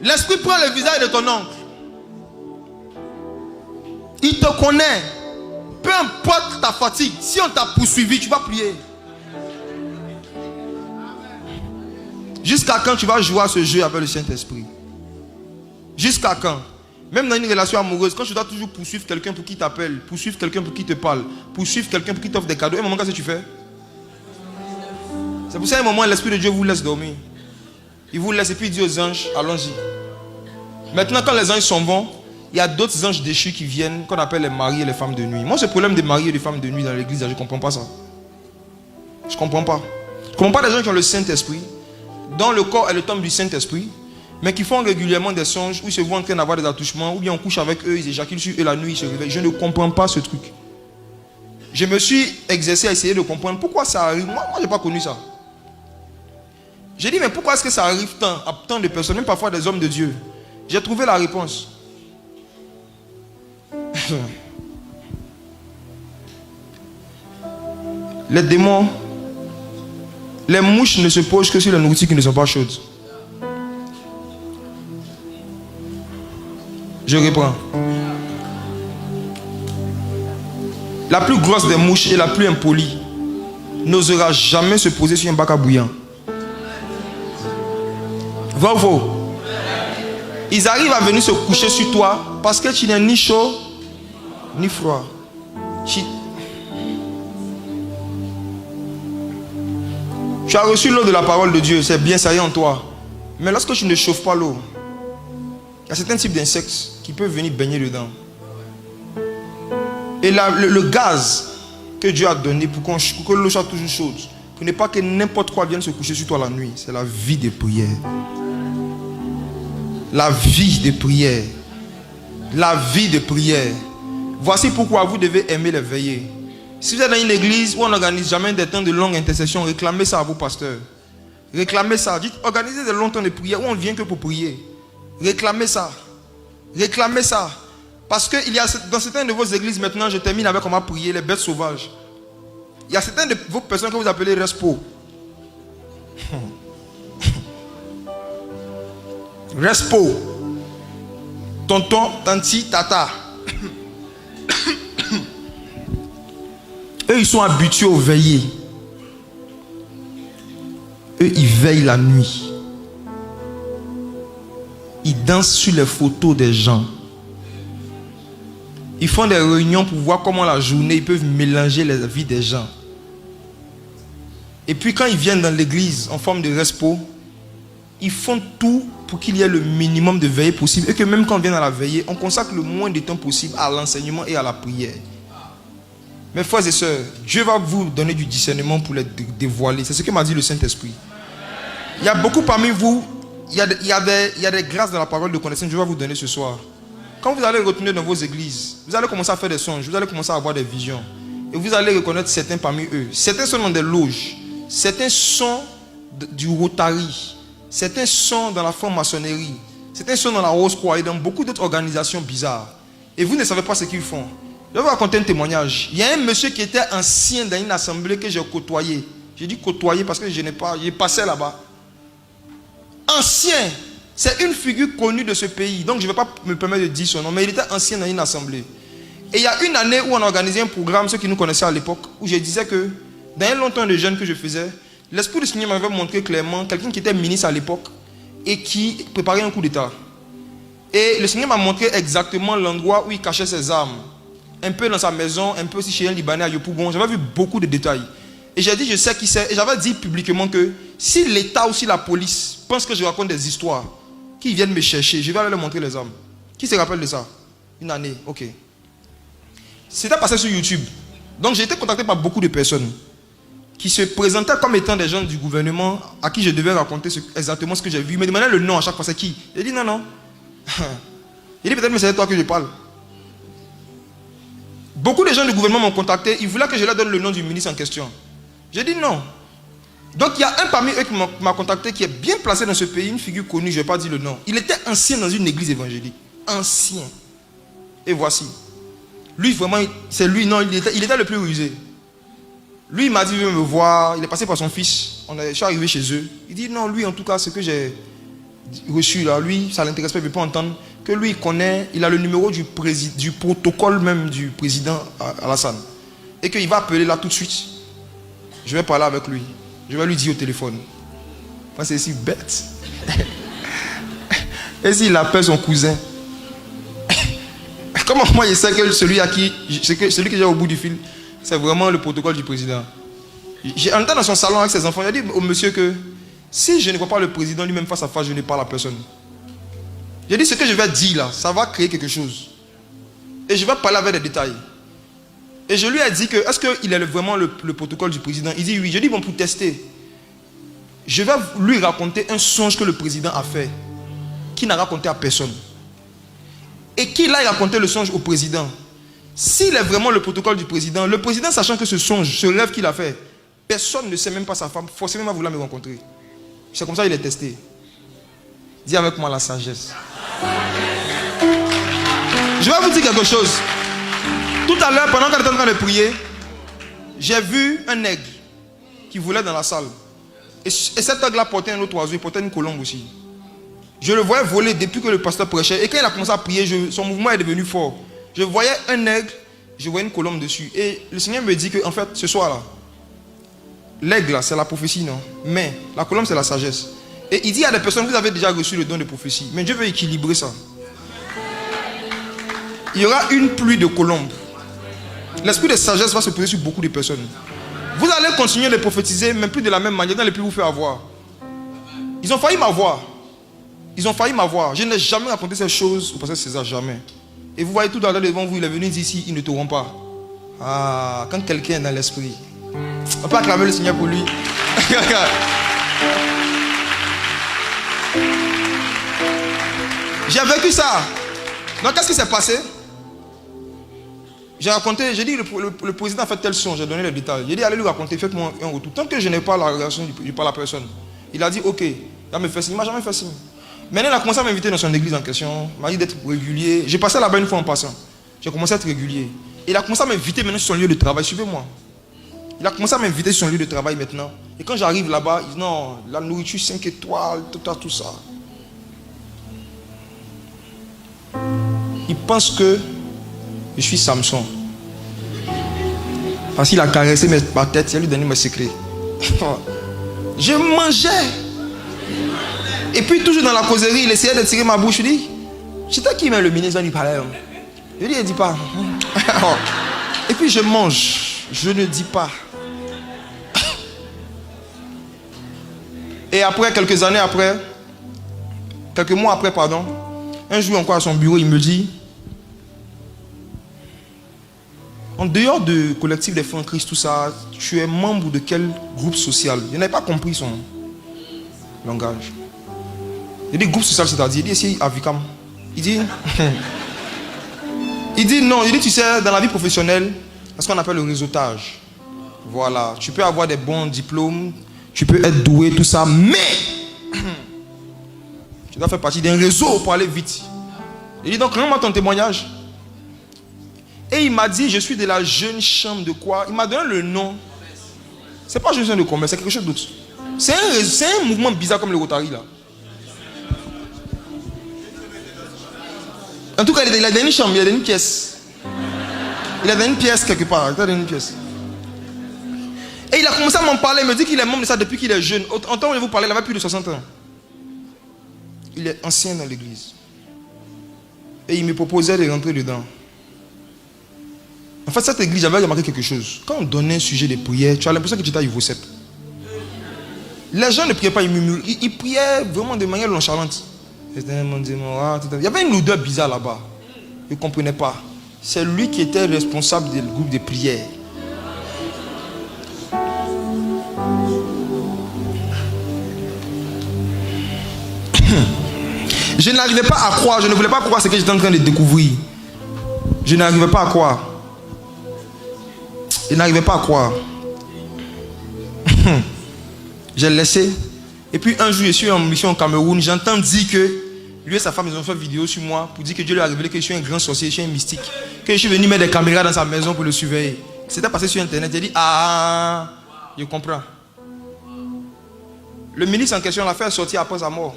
L'esprit prend le visage de ton oncle. Il te connaît. Peu importe ta fatigue, si on t'a poursuivi, tu vas prier. Jusqu'à quand tu vas jouer à ce jeu avec le Saint-Esprit? Jusqu'à quand? Même dans une relation amoureuse, quand tu dois toujours poursuivre quelqu'un pour qui t'appelle, poursuivre quelqu'un pour qui te parle, poursuivre quelqu'un pour qui t'offre des cadeaux, à un moment, qu'est-ce que tu fais? C'est pour ça, à un moment, l'Esprit de Dieu vous laisse dormir. Il vous laisse et puis il dit aux anges, allons-y. Maintenant, quand les anges s'en vont, il y a d'autres anges déchus qui viennent, qu'on appelle les maris et les femmes de nuit. Moi, ce problème des maris et des femmes de nuit dans l'église, je ne comprends pas ça. Je ne comprends pas. Je ne comprends pas les gens qui ont le Saint-Esprit, dont le corps est le temple du Saint-Esprit, mais qui font régulièrement des songes où ils se voient en train d'avoir des attouchements, ou bien on couche avec eux, ils éjaculent sur eux la nuit, ils se réveillent. Je ne comprends pas ce truc. Je me suis exercé à essayer de comprendre pourquoi ça arrive. Moi je n'ai pas connu ça. J'ai dit, mais pourquoi est-ce que ça arrive à tant de personnes, même parfois des hommes de Dieu? J'ai trouvé la réponse. Les démons, les mouches ne se posent que sur les nourritures qui ne sont pas chaudes. Je reprends. La plus grosse des mouches et la plus impolie n'osera jamais se poser sur un bac à bouillant. Va ou faux? Ils arrivent à venir se coucher sur toi parce que tu n'es ni chaud ni froid. Tu as reçu l'eau de la parole de Dieu, c'est bien, ça y est en toi. Mais lorsque tu ne chauffes pas l'eau, il y a certains types d'insectes qui peuvent venir baigner dedans. Et là, le gaz que Dieu a donné pour que l'eau soit toujours chaude, pour ne pas que n'importe quoi vienne se coucher sur toi la nuit, c'est la vie de prière. La vie de prière. La vie de prière. Voici pourquoi vous devez aimer les veillées. Si vous êtes dans une église où on n'organise jamais des temps de longue intercession, réclamez ça à vos pasteurs. Réclamez ça. Dites, organisez des longs temps de prière où on ne vient que pour prier. Réclamez ça. Réclamez ça. Parce qu'il y a dans certaines de vos églises maintenant, je termine avec comment prier les bêtes sauvages. Il y a certaines de vos personnes que vous appelez respo. Respo. Tonton, tanti, tata. Eux, ils sont habitués aux veillées. Eux, ils veillent la nuit. Ils dansent sur les photos des gens. Ils font des réunions pour voir comment la journée, ils peuvent mélanger les vies des gens. Et puis quand ils viennent dans l'église en forme de respo, ils font tout pour qu'il y ait le minimum de veillée possible. Et que même quand on vient à la veillée, on consacre le moins de temps possible à l'enseignement et à la prière. Mes frères et sœurs, Dieu va vous donner du discernement pour les dévoiler. C'est ce que m'a dit le Saint-Esprit. Il y a beaucoup parmi vous, il y a des grâces dans la parole de connaissance que Dieu va vous donner ce soir. Quand vous allez retourner dans vos églises, vous allez commencer à faire des songes, vous allez commencer à avoir des visions. Et vous allez reconnaître certains parmi eux. Certains sont dans des loges, certains sont du Rotary, certains sont dans la franc-maçonnerie, certains sont dans la Rose-Croix et dans beaucoup d'autres organisations bizarres. Et vous ne savez pas ce qu'ils font. Je vais vous raconter un témoignage. Il y a un monsieur qui était ancien dans une assemblée que j'ai côtoyé. J'ai dit côtoyer parce que j'ai passé là-bas. Ancien. C'est une figure connue de ce pays. Donc je ne vais pas me permettre de dire son nom. Mais il était ancien dans une assemblée. Et il y a une année où on a organisé un programme, ceux qui nous connaissaient à l'époque, où je disais que dans un long temps de jeûne que je faisais, l'Esprit du Seigneur m'avait montré clairement quelqu'un qui était ministre à l'époque et qui préparait un coup d'État. Et le Seigneur m'a montré exactement l'endroit où il cachait ses armes. Un peu dans sa maison, un peu aussi chez un Libanais à Yopougon. J'avais vu beaucoup de détails. Et j'ai dit, je sais qui c'est. Et j'avais dit publiquement que si l'État ou si la police pense que je raconte des histoires, qu'ils viennent me chercher, je vais aller leur montrer les armes. Qui se rappelle de ça? Une année, ok. C'était passé sur YouTube. Donc j'ai été contacté par beaucoup de personnes qui se présentaient comme étant des gens du gouvernement à qui je devais raconter exactement ce que j'ai vu. Ils me demandaient le nom à chaque fois, c'est qui? J'ai dit non. Il dit peut-être mais c'est toi que je parle. Beaucoup de gens du gouvernement m'ont contacté, ils voulaient que je leur donne le nom du ministre en question. J'ai dit non. Donc il y a un parmi eux qui m'a contacté qui est bien placé dans ce pays, une figure connue, je ne vais pas dire le nom. Il était ancien dans une église évangélique. Ancien. Et voici. Lui vraiment, c'est lui, non, il était le plus rusé. Lui il m'a dit, il veut me voir, il est passé par son fils, je suis arrivé chez eux. Il dit non, lui en tout cas, ce que j'ai reçu là, lui, ça ne l'intéresse pas, il ne veut pas entendre. Que lui il connaît, il a le numéro du protocole même du président Alassane. Et qu'il va appeler là tout de suite. Je vais parler avec lui. Je vais lui dire au téléphone. Moi c'est si bête. Et s'il appelle son cousin. Comment moi je sais que celui que j'ai au bout du fil, c'est vraiment le protocole du président. J'ai entendu dans son salon avec ses enfants, il a dit au monsieur que si je ne vois pas le président lui-même face à face, je ne parle à personne. J'ai dit ce que je vais dire là, ça va créer quelque chose. Et je vais parler avec des détails. Et je lui ai dit que, est-ce qu'il est vraiment le protocole du président? Il dit oui. Je dis bon, pour tester, je vais lui raconter un songe que le président a fait, qu'il n'a raconté à personne. Et qu'il a raconté le songe au président. S'il est vraiment le protocole du président, le président sachant que ce songe, ce rêve qu'il a fait, personne ne sait même pas sa femme, forcément vouloir me rencontrer. C'est comme ça qu'il est testé. Dis avec moi la sagesse. Je vais vous dire quelque chose. Tout à l'heure, pendant qu'on était en train de prier, j'ai vu un aigle qui volait dans la salle. Et cet aigle-là portait un autre oiseau, il portait une colombe aussi. Je le voyais voler depuis que le pasteur prêchait. Et quand il a commencé à prier, son mouvement est devenu fort. Je voyais un aigle, je voyais une colombe dessus. Et le Seigneur me dit que, en fait, ce soir-là, l'aigle, c'est la prophétie, non? Mais la colombe, c'est la sagesse. Et il dit à des personnes, vous avez déjà reçu le don de prophétie. Mais Dieu veut équilibrer ça. Il y aura une pluie de colombes. L'esprit de sagesse va se poser sur beaucoup de personnes. Vous allez continuer de prophétiser, mais plus de la même manière, dans les plus vous faire avoir. Ils ont failli m'avoir. Ils ont failli m'avoir. Je n'ai jamais raconté ces choses au pasteur César, jamais. Et vous voyez tout dans le devant vous, il est venu ici, ils ne t'auront pas. Ah, quand quelqu'un est dans l'esprit, on peut acclamer le Seigneur pour lui. J'ai vécu ça. Donc qu'est-ce qui s'est passé? J'ai raconté, j'ai dit le président a fait tel son, j'ai donné les détails. J'ai dit allez lui raconter, faites-moi un retour. Tant que je n'ai pas la relation, je n'ai pas la personne. Il a dit ok, il va me faire signe, il ne m'a jamais fait signe. Maintenant il a commencé à m'inviter dans son église en question, il m'a dit d'être régulier. J'ai passé là-bas une fois en passant. J'ai commencé à être régulier. Il a commencé à m'inviter maintenant sur son lieu de travail, suivez-moi. Il a commencé à m'inviter sur son lieu de travail maintenant. Et quand j'arrive là-bas, il dit non, la nourriture 5 étoiles, tout ça. Il pense que je suis Samson. Parce qu'il a caressé ma tête, il a lui donné mes secrets. Je mangeais. Et puis toujours dans la causerie, il essayait de tirer ma bouche. Je dis, c'était qui même le ministre lui parlait. Je dis, il ne dit pas. Et puis je mange. Je ne dis pas. Et après, quelques années après, quelques mois après, pardon, un jour encore à son bureau, il me dit, en dehors de collectif des Frères en Christ, tout ça, tu es membre de quel groupe social? Je n'avais pas compris son langage. Il dit groupe social, c'est-à-dire, il dit ici à Vicam. Il dit non, il dit tu sais, dans la vie professionnelle, c'est ce qu'on appelle le réseautage. Voilà, tu peux avoir des bons diplômes, tu peux être doué, tout ça, mais tu dois faire partie d'un réseau pour aller vite. Il dit donc, rends-moi ton témoignage. Et il m'a dit, je suis de la jeune chambre de quoi? Il m'a donné le nom. C'est pas jeune chambre de commerce, c'est quelque chose d'autre. C'est un mouvement bizarre comme le Rotary là. En tout cas, il a donné une chambre, il a donné une pièce. Il a donné une pièce quelque part. Il a donné une pièce. Et il a commencé à m'en parler. Il me dit qu'il est membre de ça depuis qu'il est jeune. En temps où je vous parlais, il avait plus de 60 ans. Il est ancien dans l'église. Et il me proposait de rentrer dedans. En fait, cette église, j'avais remarqué quelque chose. Quand on donnait un sujet de prière, tu as l'impression que tu étais à niveau 7. Les gens ne priaient pas, ils murmuraient. Ils priaient vraiment de manière nonchalante. Il y avait une odeur bizarre là-bas. Je ne comprenais pas. C'est lui qui était responsable du groupe de prière. Je n'arrivais pas à croire, je ne voulais pas croire ce que j'étais en train de découvrir. Je n'arrivais pas à croire. Je n'arrivais pas à croire. J'ai laissé. Et puis un jour, je suis en mission au Cameroun. J'entends dire que lui et sa femme, ils ont fait une vidéo sur moi pour dire que Dieu lui a révélé que je suis un grand sorcier, je suis un mystique. Que je suis venu mettre des caméras dans sa maison pour le surveiller. C'était passé sur internet. J'ai dit, ah, je comprends. Le ministre en question l'a fait sortir après sa mort.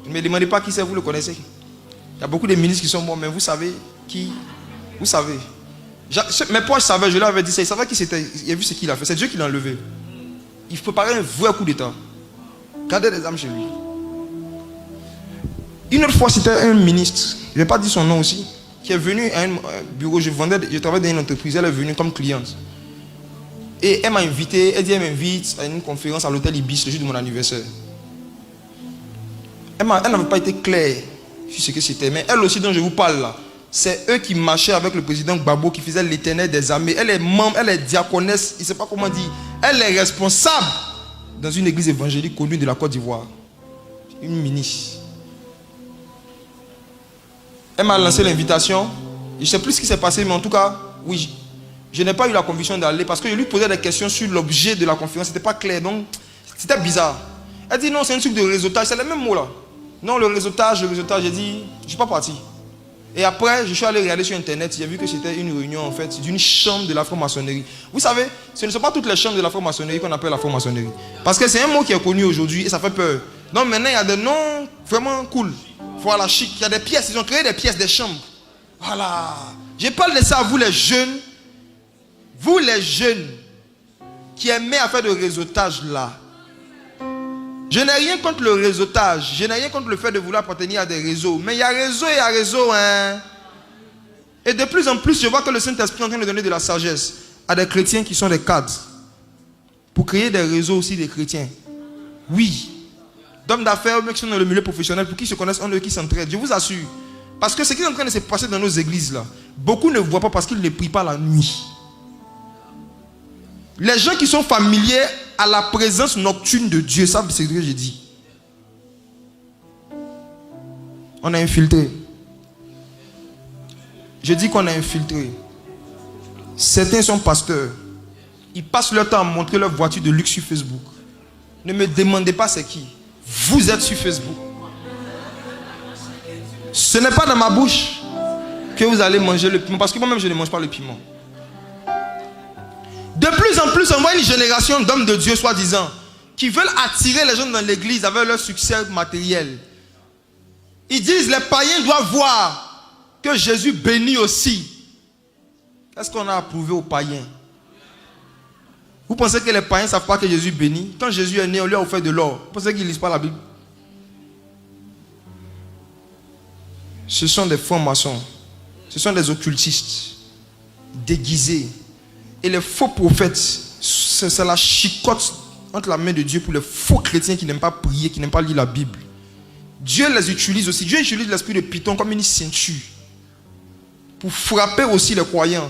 Ne me demandez pas qui c'est, vous le connaissez. Il y a beaucoup de ministres qui sont morts, mais vous savez qui? Vous savez. Mes proches savaient, je leur avais dit ça. Ils savaient qui c'était. Il a vu ce qu'il a fait. C'est Dieu qui l'a enlevé. Il préparait un vrai coup d'état. Gardez des âmes chez lui. Une autre fois, c'était un ministre, je ne vais pas dire son nom aussi, qui est venu à un bureau. Je travaillais dans une entreprise, elle est venue comme cliente. Et elle m'a invité, elle dit elle m'invite à une conférence à l'hôtel Ibis le jour de mon anniversaire. Elle n'avait pas été claire sur ce que c'était, mais elle aussi dont je vous parle là, c'est eux qui marchaient avec le président Gbagbo qui faisait l'éternel des armées. Elle est membre, elle est diaconesse, il ne sait pas comment dire. Elle est responsable dans une église évangélique connue de la Côte d'Ivoire. Une ministre. Elle m'a lancé l'invitation. Je ne sais plus ce qui s'est passé, mais en tout cas, oui, je n'ai pas eu la conviction d'aller parce que je lui posais des questions sur l'objet de la conférence. C'était pas clair, donc c'était bizarre. Elle dit non, c'est un truc de réseautage, c'est les mêmes mots là. Non, le réseautage, j'ai dit, je ne suis pas parti. Et après, je suis allé regarder sur internet, j'ai vu que c'était une réunion en fait d'une chambre de la franc-maçonnerie. Vous savez, ce ne sont pas toutes les chambres de la franc-maçonnerie qu'on appelle la franc-maçonnerie. Parce que c'est un mot qui est connu aujourd'hui et ça fait peur. Donc maintenant, il y a des noms vraiment cool. Voilà, chic. Il y a des pièces, ils ont créé des pièces, des chambres. Voilà. Je parle de ça à vous les jeunes. Vous les jeunes qui aimez à faire de réseautage là. Je n'ai rien contre le réseautage. Je n'ai rien contre le fait de vouloir appartenir à des réseaux. Mais il y a réseau et il y a réseau. Hein? Et de plus en plus, je vois que le Saint-Esprit est en train de donner de la sagesse à des chrétiens qui sont des cadres. Pour créer des réseaux aussi des chrétiens. Oui. D'hommes d'affaires, qui sont dans le milieu professionnel, pour qu'ils se connaissent en eux, qui s'entraident. Je vous assure. Parce que ce qui est en train de se passer dans nos églises là, beaucoup ne voient pas parce qu'ils ne prient pas la nuit. Les gens qui sont familiers à la présence nocturne de Dieu savent ce que j'ai dit. On a infiltré. Je dis qu'on a infiltré. Certains sont pasteurs. Ils passent leur temps à montrer leur voiture de luxe sur Facebook. Ne me demandez pas c'est qui. Vous êtes sur Facebook. Ce n'est pas dans ma bouche que vous allez manger le piment. Parce que moi-même je ne mange pas le piment. De plus en plus, on voit une génération d'hommes de Dieu, soi-disant, qui veulent attirer les gens dans l'église avec leur succès matériel. Ils disent, les païens doivent voir que Jésus bénit aussi. Qu'est-ce qu'on a approuvé aux païens? Vous pensez que les païens ne savent pas que Jésus bénit? Quand Jésus est né, on lui a offert de l'or. Vous pensez qu'ils ne lisent pas la Bible? Ce sont des francs-maçons. Ce sont des occultistes déguisés. Et les faux prophètes, c'est la chicotte entre la main de Dieu pour les faux chrétiens qui n'aiment pas prier, qui n'aiment pas lire la Bible. Dieu les utilise aussi. Dieu utilise l'esprit de Python comme une ceinture pour frapper aussi les croyants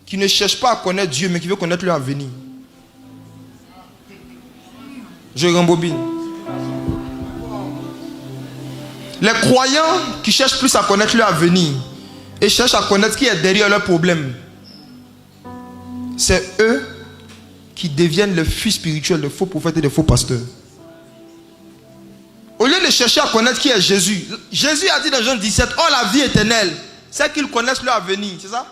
qui ne cherchent pas à connaître Dieu, mais qui veulent connaître leur avenir. Je rembobine. Les croyants qui cherchent plus à connaître leur avenir et cherchent à connaître ce qui est derrière leurs problèmes, c'est eux qui deviennent les fils spirituels de faux prophètes et de faux pasteurs. Au lieu de chercher à connaître qui est Jésus, Jésus a dit dans Jean 17, oh la vie éternelle, c'est qu'ils connaissent leur avenir, c'est ça?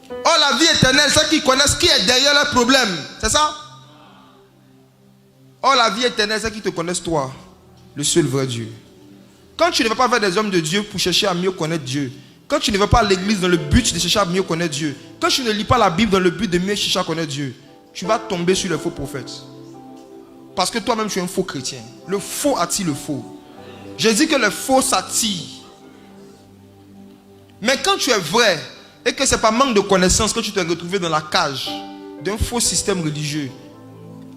Oh la vie éternelle, c'est qu'ils connaissent qui est derrière leurs problèmes, c'est ça? Oh la vie éternelle, c'est qu'ils te connaissent toi, le seul vrai Dieu. Quand tu ne vas pas vers des hommes de Dieu pour chercher à mieux connaître Dieu, quand tu ne vas pas à l'église dans le but de chercher à mieux connaître Dieu, quand tu ne lis pas la Bible dans le but de mieux chercher à connaître Dieu, tu vas tomber sur les faux prophètes. Parce que toi-même tu es un faux chrétien. Le faux attire le faux. Je dis que le faux s'attire. Mais quand tu es vrai et que ce n'est pas manque de connaissance que tu t'es retrouvé dans la cage d'un faux système religieux,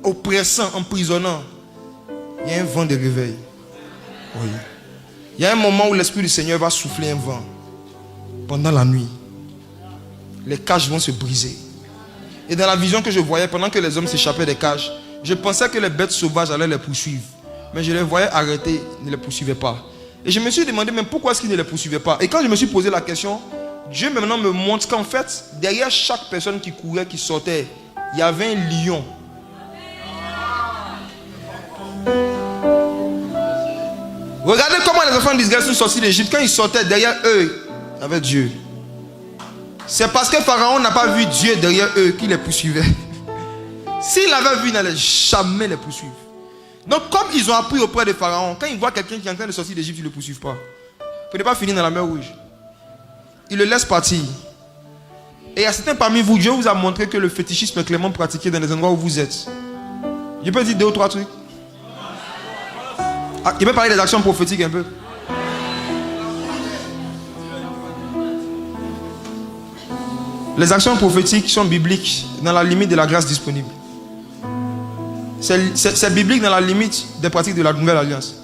oppressant, emprisonnant, il y a un vent de réveil. Oui. Il y a un moment où l'Esprit du Seigneur va souffler un vent. Pendant la nuit, les cages vont se briser. Et dans la vision que je voyais, pendant que les hommes s'échappaient des cages, je pensais que les bêtes sauvages allaient les poursuivre. Mais je les voyais arrêter, ils ne les poursuivaient pas. Et je me suis demandé, mais pourquoi est-ce qu'ils ne les poursuivaient pas? Et quand je me suis posé la question, Dieu maintenant me montre qu'en fait, derrière chaque personne qui courait, qui sortait, il y avait un lion. Regardez comment les enfants d'Israël sont sortis d'Égypte. Quand ils sortaient, derrière eux, il y avait Dieu. C'est parce que Pharaon n'a pas vu Dieu derrière eux qu'il les poursuivait. S'il avait vu, il n'allait jamais les poursuivre. Donc comme ils ont appris auprès de Pharaon, quand ils voient quelqu'un qui est en train de sortir d'Égypte, ils ne le poursuivent pas. Pour ne pas finir dans la mer Rouge. Ils le laissent partir. Et à certains parmi vous, Dieu vous a montré que le fétichisme est clairement pratiqué dans les endroits où vous êtes. Je peux dire 2 ou 3 trucs. Ah, il peut parler des actions prophétiques un peu. Les actions prophétiques sont bibliques dans la limite de la grâce disponible. C'est biblique dans la limite des pratiques de la nouvelle alliance.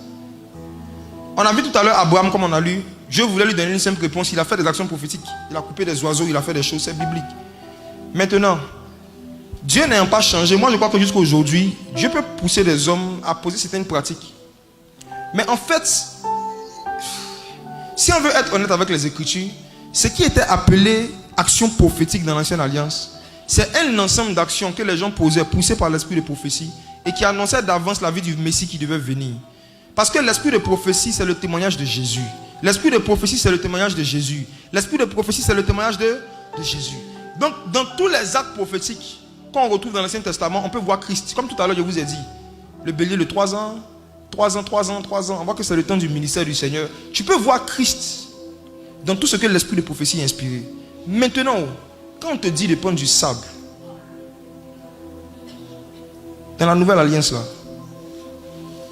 On a vu tout à l'heure Abraham, comme on a lu, Dieu voulait lui donner une simple réponse. Il a fait des actions prophétiques. Il a coupé des oiseaux, il a fait des choses, c'est biblique. Maintenant, Dieu n'ayant pas changé, moi je crois que jusqu'à aujourd'hui, Dieu peut pousser des hommes à poser certaines pratiques. Mais en fait, si on veut être honnête avec les Écritures, ce qui était appelé action prophétique dans l'ancienne alliance, c'est un ensemble d'actions que les gens posaient, poussés par l'esprit de prophétie, et qui annonçaient d'avance la vie du Messie qui devait venir. Parce que l'esprit de prophétie, c'est le témoignage de Jésus. L'esprit de prophétie, c'est le témoignage de Jésus. L'esprit de prophétie, c'est le témoignage de Jésus. Donc, dans tous les actes prophétiques qu'on retrouve dans l'Ancien Testament, on peut voir Christ. Comme tout à l'heure, je vous ai dit, le bélier de 3 ans, 3 ans, 3 ans, 3 ans. On voit que c'est le temps du ministère du Seigneur. Tu peux voir Christ dans tout ce que l'esprit de prophétie a inspiré. Maintenant, quand on te dit de prendre du sable, Dans la nouvelle alliance là,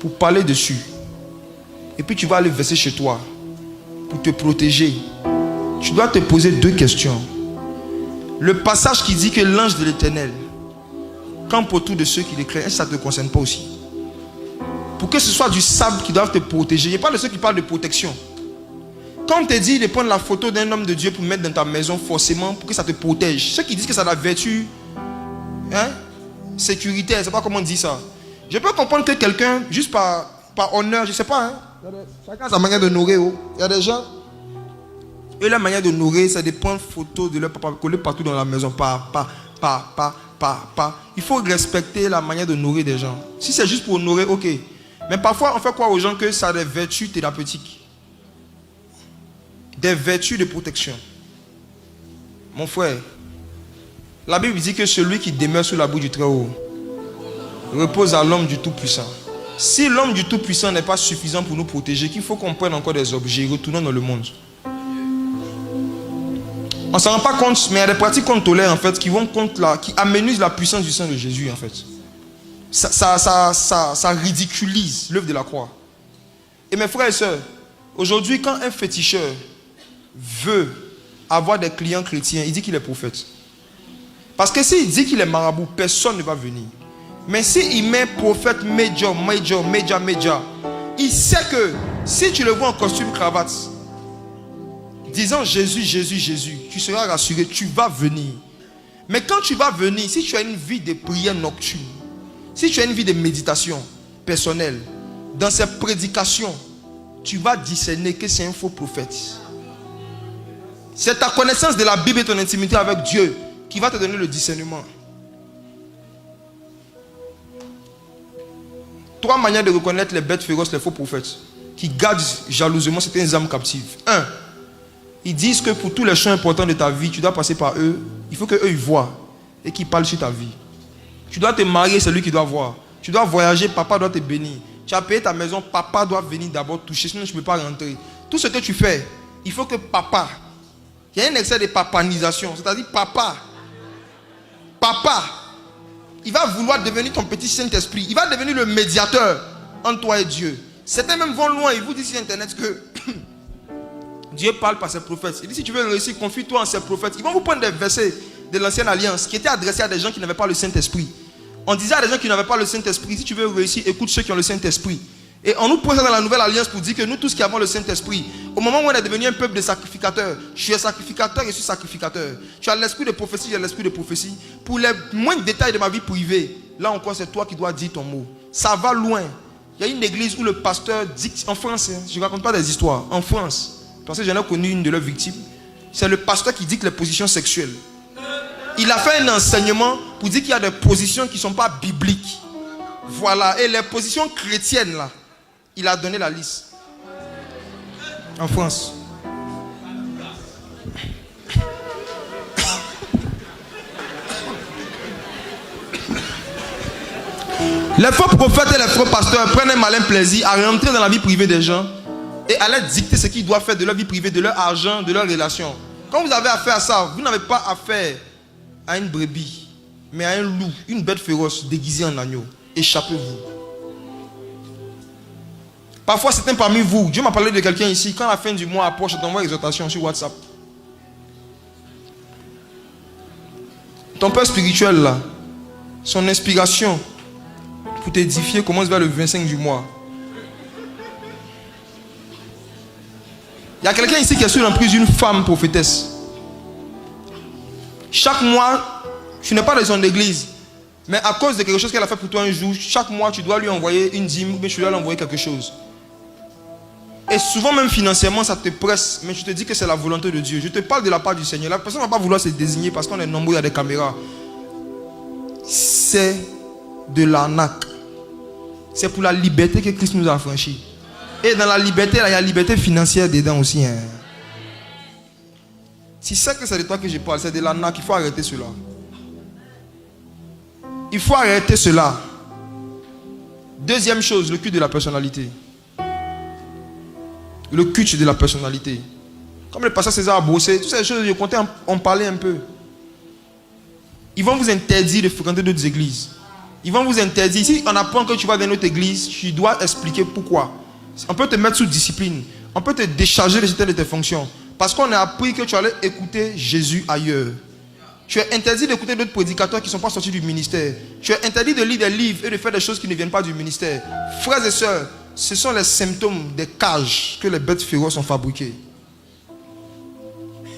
pour parler dessus. Et puis tu vas aller verser chez toi pour te protéger. Tu dois te poser 2 questions. Le passage qui dit que l'ange de l'Éternel campe autour de ceux qui les craignent, est-ce que ça ne te concerne pas aussi? Pour que ce soit du sable qui doivent te protéger. Il n'y a pas de ceux qui parlent de protection. Quand on te dit de prendre la photo d'un homme de Dieu pour mettre dans ta maison, forcément, pour que ça te protège. Ceux qui disent que ça a la vertu sécuritaire, je ne sais pas comment on dit ça. Je peux comprendre que quelqu'un, juste par honneur, je ne sais pas, chacun a sa manière de nourrir. Il y a des gens, eux, la manière de nourrir, c'est de prendre photo de leur papa, coller partout dans la maison. Il faut respecter la manière de nourrir des gens. Si c'est juste pour nourrir, ok. Mais parfois, on fait croire aux gens que ça a des vertus thérapeutiques. Des vertus de protection. Mon frère, la Bible dit que celui qui demeure sous l'abri du Très-Haut repose à l'homme du Tout-Puissant. Si l'homme du Tout-Puissant n'est pas suffisant pour nous protéger, qu'il faut qu'on prenne encore des objets, retournons dans le monde. On ne s'en rend pas compte, mais il y a des pratiques qu'on tolère en fait, qui vont contre qui amenuisent la puissance du sang de Jésus en fait. Ça ridiculise l'œuvre de la croix. Et mes frères et sœurs, aujourd'hui quand un féticheur veut avoir des clients chrétiens, il dit qu'il est prophète. Parce que s'il dit qu'il est marabout, personne ne va venir. Mais s'il met prophète major, il sait que si tu le vois en costume cravate, disant Jésus, Jésus, Jésus, tu seras rassuré, tu vas venir. Mais quand tu vas venir, si tu as une vie de prière nocturne, si tu as une vie de méditation personnelle, dans ces prédications, tu vas discerner que c'est un faux prophète. C'est ta connaissance de la Bible et ton intimité avec Dieu qui va te donner le discernement. 3 manières de reconnaître les bêtes féroces, les faux prophètes, qui gardent jalousement certaines âmes captives. 1. Ils disent que pour tous les champs importants de ta vie, tu dois passer par eux. Il faut qu'eux ils voient et qu'ils parlent sur ta vie. Tu dois te marier, c'est lui qui doit voir. Tu dois voyager, papa doit te bénir. Tu as payé ta maison, papa doit venir d'abord toucher, sinon tu ne peux pas rentrer. Tout ce que tu fais, il faut que papa, il y a un excès de papanisation, c'est-à-dire papa, il va vouloir devenir ton petit Saint-Esprit. Il va devenir le médiateur entre toi et Dieu. Certains même vont loin, ils vous disent sur Internet que Dieu parle par ses prophètes. Il dit si tu veux réussir, confie-toi en ses prophètes. Ils vont vous prendre des versets de l'ancienne alliance qui étaient adressés à des gens qui n'avaient pas le Saint-Esprit. On disait à des gens qui n'avaient pas le Saint-Esprit, si tu veux réussir, écoute ceux qui ont le Saint-Esprit. Et on nous pose dans la nouvelle alliance pour dire que nous tous qui avons le Saint-Esprit, au moment où on est devenu un peuple de sacrificateurs, je suis sacrificateur et je suis sacrificateur. Tu as l'esprit de prophétie, j'ai l'esprit de prophétie. Pour les moindres détails de ma vie privée, là encore c'est toi qui dois dire ton mot. Ça va loin. Il y a une église où le pasteur dit, en France, je ne raconte pas des histoires, en France, parce que j'en ai connu une de leurs victimes, c'est le pasteur qui dit que les positions sexuelles. Il a fait un enseignement pour dire qu'il y a des positions qui ne sont pas bibliques. Voilà, et les positions chrétiennes là, il a donné la liste. En France. Les faux prophètes et les faux pasteurs prennent un malin plaisir à rentrer dans la vie privée des gens et à leur dicter ce qu'ils doivent faire de leur vie privée, de leur argent, de leurs relations. Quand vous avez affaire à ça, vous n'avez pas affaire à une brebis, mais à un loup, une bête féroce déguisée en agneau. Échappez-vous. Parfois, certains parmi vous, Dieu m'a parlé de quelqu'un ici, quand la fin du mois approche, je t'envoie une exhortation sur WhatsApp. Ton père spirituel là, son inspiration pour t'édifier commence vers le 25 du mois. Il y a quelqu'un ici qui est sous l'emprise d'une femme prophétesse. Chaque mois, tu n'es pas dans son église, mais à cause de quelque chose qu'elle a fait pour toi un jour, chaque mois tu dois lui envoyer une dîme, mais tu dois lui envoyer quelque chose. Et souvent même financièrement ça te presse, mais je te dis que c'est la volonté de Dieu. Je te parle de la part du Seigneur. La personne ne va pas vouloir se désigner parce qu'on est nombreux, il y a des caméras. C'est de l'arnaque. C'est pour la liberté que Christ nous a affranchis. Et dans la liberté, là, il y a la liberté financière dedans aussi. Hein. Si c'est que c'est de toi que je parle, c'est de l'arnaque, il faut arrêter cela. Il faut arrêter cela. Deuxième chose, le culte de la personnalité. Le culte de la personnalité. Comme le pasteur César a bossé, toutes ces choses, je comptais en parler un peu. Ils vont vous interdire de fréquenter d'autres églises. Ils vont vous interdire. Si on apprend que tu vas dans notre église, tu dois expliquer pourquoi. On peut te mettre sous discipline. On peut te décharger de certaines de tes fonctions. Parce qu'on a appris que tu allais écouter Jésus ailleurs. Tu es interdit d'écouter d'autres prédicateurs qui ne sont pas sortis du ministère. Tu es interdit de lire des livres et de faire des choses qui ne viennent pas du ministère. Frères et sœurs, ce sont les symptômes des cages que les bêtes féroces ont fabriquées.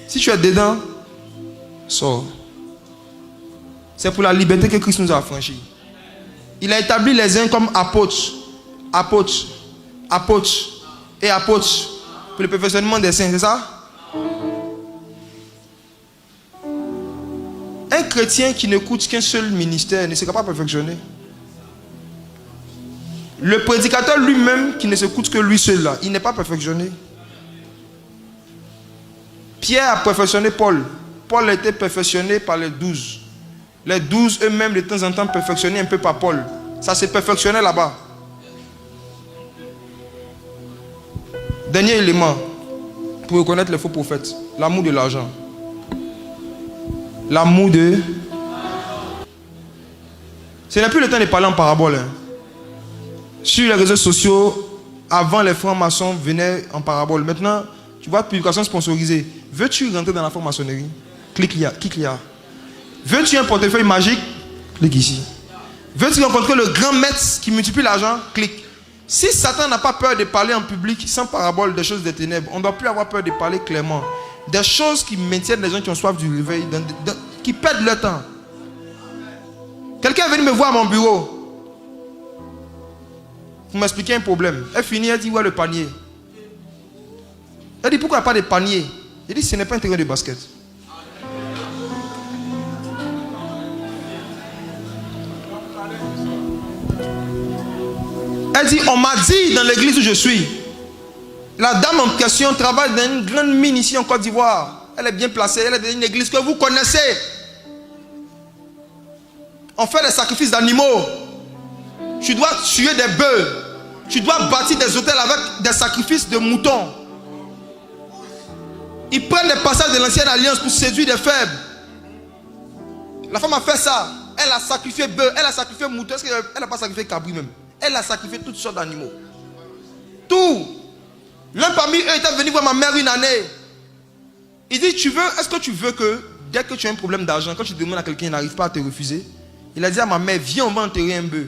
Si tu es dedans, sors. C'est pour la liberté que Christ nous a affranchis. Il a établi les uns comme apôtres, apôtres, apôtres et apôtres pour le perfectionnement des saints, c'est ça? Un chrétien qui n'écoute qu'un seul ministère ne sera pas perfectionné. Le prédicateur lui-même qui ne s'écoute que lui seul là, il n'est pas perfectionné. Pierre a perfectionné Paul. Paul a été perfectionné par les 12. Les 12 eux-mêmes de temps en temps perfectionnés un peu par Paul. Ça s'est perfectionné là-bas. Dernier élément pour reconnaître les faux prophètes, l'amour de l'argent. L'amour de... Ce n'est plus le temps de parler en parabole. Hein. Sur les réseaux sociaux, avant les francs-maçons venaient en parabole. Maintenant, tu vois, publication sponsorisée. Veux-tu rentrer dans la franc-maçonnerie? Clique là. Veux-tu un portefeuille magique? Clique ici. Veux-tu rencontrer le grand maître qui multiplie l'argent? Clique. Si Satan n'a pas peur de parler en public, sans parabole, des choses des ténèbres, on ne doit plus avoir peur de parler clairement. Des choses qui maintiennent les gens qui ont soif du réveil, qui perdent leur temps. Quelqu'un est venu me voir à mon bureau pour m'expliquer un problème. Elle finit, elle dit, où est le panier? Elle dit, pourquoi il n'y a pas de panier? Elle dit, ce n'est pas un terrain de basket. Elle dit, on m'a dit dans l'église où je suis, la dame en question travaille dans une grande mine ici en Côte d'Ivoire. Elle est bien placée, elle est dans une église que vous connaissez. On fait des sacrifices d'animaux. Tu dois tuer des bœufs. Tu dois bâtir des hôtels avec des sacrifices de moutons. Ils prennent les passages de l'ancienne alliance pour séduire des faibles. La femme a fait ça. Elle a sacrifié bœuf, elle a sacrifié mouton. Est-ce qu'elle n'a pas sacrifié cabri même? Elle a sacrifié toutes sortes d'animaux. Tout. L'un parmi eux était venu voir ma mère une année. Il dit, est-ce que tu veux que, dès que tu as un problème d'argent, quand tu demandes à quelqu'un, il n'arrive pas à te refuser? Il a dit à ma mère, viens, on va enterrer un bœuf.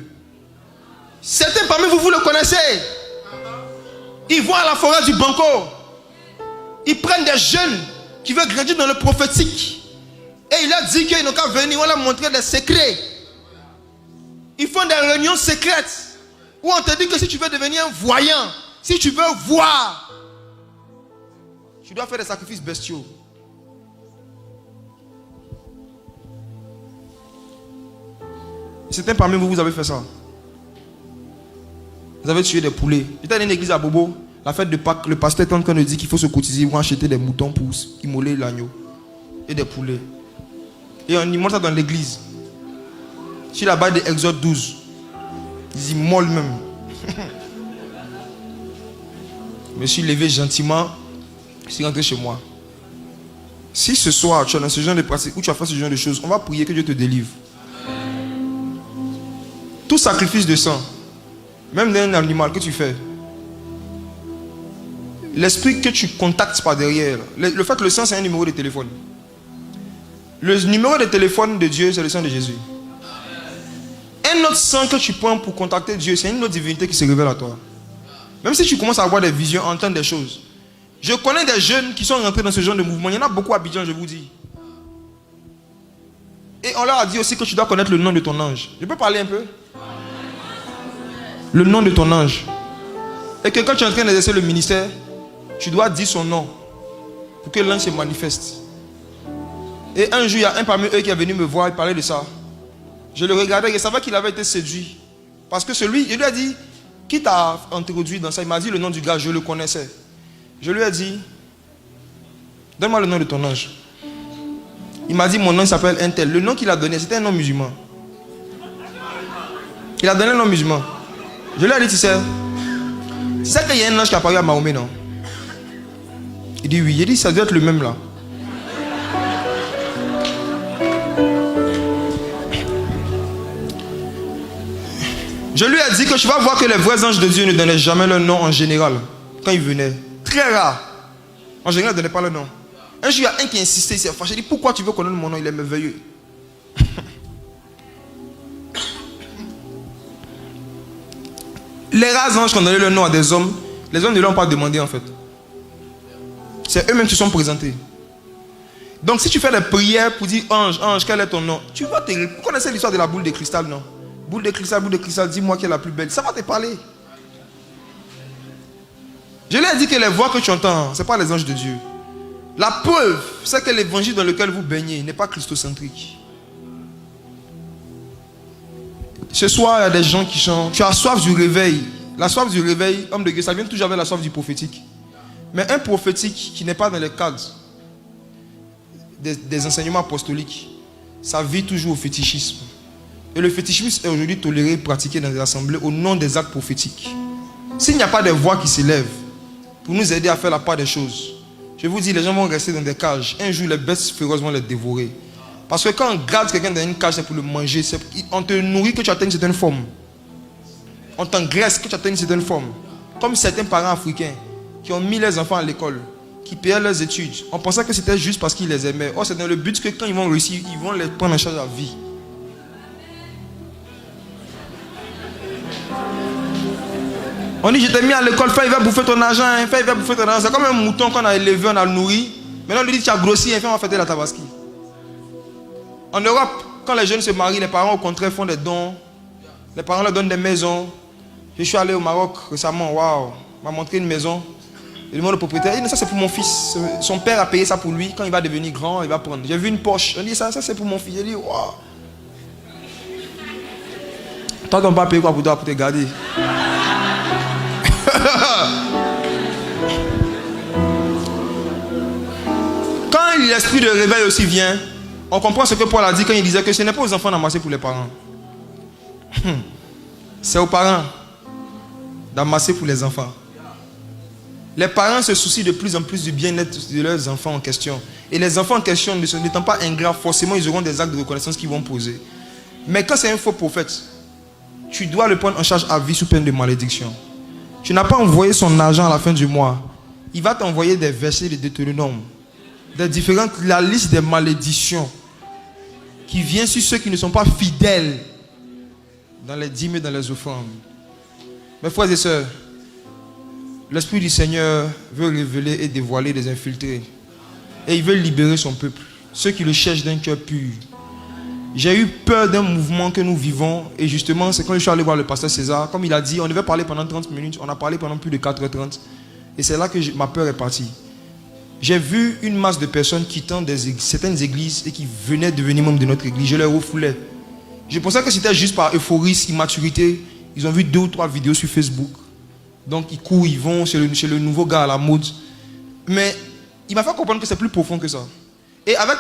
Certains parmi vous, vous le connaissez. Ils vont à la forêt du Banco. Ils prennent des jeunes qui veulent grandir dans le prophétique. Et il a dit qu'ils n'ont qu'à venir, on leur montrer des secrets. Ils font des réunions secrètes. Où on te dit que si tu veux devenir un voyant, si tu veux voir, tu dois faire des sacrifices bestiaux. Certains parmi vous, vous avez fait ça. Vous avez tué des poulets. J'étais dans une église à Bobo, la fête de Pâques, le pasteur est en train de dire qu'il faut se cotiser pour acheter des moutons pour immoler l'agneau et des poulets. Et on immole ça dans l'église. Sur la base de Exode 12. Ils immolent même. Je me suis levé gentiment. Je suis rentré chez moi. Si ce soir tu es dans ce genre de pratique où tu as fait ce genre de choses, on va prier que Dieu te délivre. Tout sacrifice de sang, même d'un animal que tu fais, l'esprit que tu contactes par derrière, le fait que le sang c'est un numéro de téléphone. Le numéro de téléphone de Dieu c'est le sang de Jésus. Un autre sang que tu prends pour contacter Dieu, c'est une autre divinité qui se révèle à toi. Même si tu commences à avoir des visions, entendre des choses. Je connais des jeunes qui sont rentrés dans ce genre de mouvement. Il y en a beaucoup à Abidjan, je vous dis. Et on leur a dit aussi que tu dois connaître le nom de ton ange. Je peux parler un peu? Le nom de ton ange. Et que quand tu es en train d'exercer le ministère, tu dois dire son nom pour que l'ange se manifeste. Et un jour, il y a un parmi eux qui est venu me voir et parler de ça. Je le regardais et je savais qu'il avait été séduit. Parce que celui, il lui a dit, qui t'a introduit dans ça? Il m'a dit le nom du gars, je le connaissais. Je lui ai dit, donne-moi le nom de ton ange. Il m'a dit, mon nom s'appelle Intel. Le nom qu'il a donné, c'était un nom musulman. Il a donné un nom musulman. Je lui ai dit, tu sais qu'il y a un ange qui a apparu à Mahomet, non? Il dit oui. Il dit, ça doit être le même là. Je lui ai dit que tu vas voir que les vrais anges de Dieu ne donnaient jamais leur nom en général. Quand ils venaient. Très rare. En général, ils ne donnaient pas leur nom. Un jour, il y a un qui insistait, il s'est fâché. Il dit, pourquoi tu veux qu'on donne mon nom? Il est merveilleux. Les rares anges qui ont donné le nom à des hommes, les hommes ne l'ont pas demandé en fait. C'est eux-mêmes qui se sont présentés. Donc si tu fais des prières pour dire ange, ange, quel est ton nom? Tu vas te... Vous connaissez l'histoire de la boule de cristal, non? Boule de cristal, dis-moi qui est la plus belle. Ça va te parler. Je lui ai dit que les voix que tu entends, ce n'est pas les anges de Dieu. La preuve, c'est que l'évangile dans lequel vous baignez n'est pas christocentrique. Ce soir, il y a des gens qui chantent. Tu as soif du réveil. La soif du réveil, homme de Dieu, ça vient toujours avec la soif du prophétique. Mais un prophétique qui n'est pas dans le cadre des enseignements apostoliques, ça vit toujours au fétichisme. Et le fétichisme est aujourd'hui toléré et pratiqué dans les assemblées au nom des actes prophétiques. S'il n'y a pas de voix qui s'élèvent pour nous aider à faire la part des choses, je vous dis, les gens vont rester dans des cages. Un jour, les bêtes férocement les dévorer. Parce que quand on garde quelqu'un dans une cage, c'est pour le manger. On te nourrit que tu atteignes une certaine forme. On t'engraisse que tu atteignes une certaine forme. Comme certains parents africains qui ont mis leurs enfants à l'école, qui payaient leurs études. On pensait que c'était juste parce qu'ils les aimaient. Or, c'est dans le but que quand ils vont réussir, ils vont les prendre en charge à vie. On dit, je t'ai mis à l'école, fais, il va bouffer ton argent. Fais, il va bouffer ton argent. C'est comme un mouton qu'on a élevé, on a nourri. Maintenant, on lui dit, tu as grossi, fais, on va fêter la tabaski. En Europe, quand les jeunes se marient, les parents au contraire font des dons. Les parents leur donnent des maisons. Je suis allé au Maroc récemment, waouh, m'a montré une maison. Il demande au propriétaire, il dit, ça c'est pour mon fils. Son père a payé ça pour lui. Quand il va devenir grand, il va prendre. J'ai vu une Porsche. On dit, ça c'est pour mon fils. J'ai dit, waouh. Toi, tu n'as pas payé quoi pour toi, pour te garder. Quand l'esprit de réveil aussi vient, on comprend ce que Paul a dit quand il disait que ce n'est pas aux enfants d'amasser pour les parents. C'est aux parents d'amasser pour les enfants. Les parents se soucient de plus en plus du bien-être de leurs enfants en question. Et les enfants en question, n'étant pas ingrats, forcément ils auront des actes de reconnaissance qu'ils vont poser. Mais quand c'est un faux prophète, tu dois le prendre en charge à vie sous peine de malédiction. Tu n'as pas envoyé son argent à la fin du mois. Il va t'envoyer des versets de Deutéronome, la liste des malédictions qui vient sur ceux qui ne sont pas fidèles dans les dîmes et dans les offrandes. Mes frères et sœurs, l'Esprit du Seigneur veut révéler et dévoiler des infiltrés. Et il veut libérer son peuple, ceux qui le cherchent d'un cœur pur. J'ai eu peur d'un mouvement que nous vivons. Et justement, c'est quand je suis allé voir le pasteur César. Comme il a dit, on devait parler pendant 30 minutes. On a parlé pendant plus de 4h30. Et c'est là que ma peur est partie. J'ai vu une masse de personnes quittant certaines églises et qui venaient devenir membres de notre église. Je les refoulais. Je pensais que c'était juste par euphorie, immaturité. Ils ont vu 2 ou 3 vidéos sur Facebook. Donc ils courent, ils vont chez le nouveau gars à la mode. Mais il m'a fait comprendre que c'est plus profond que ça. Et avec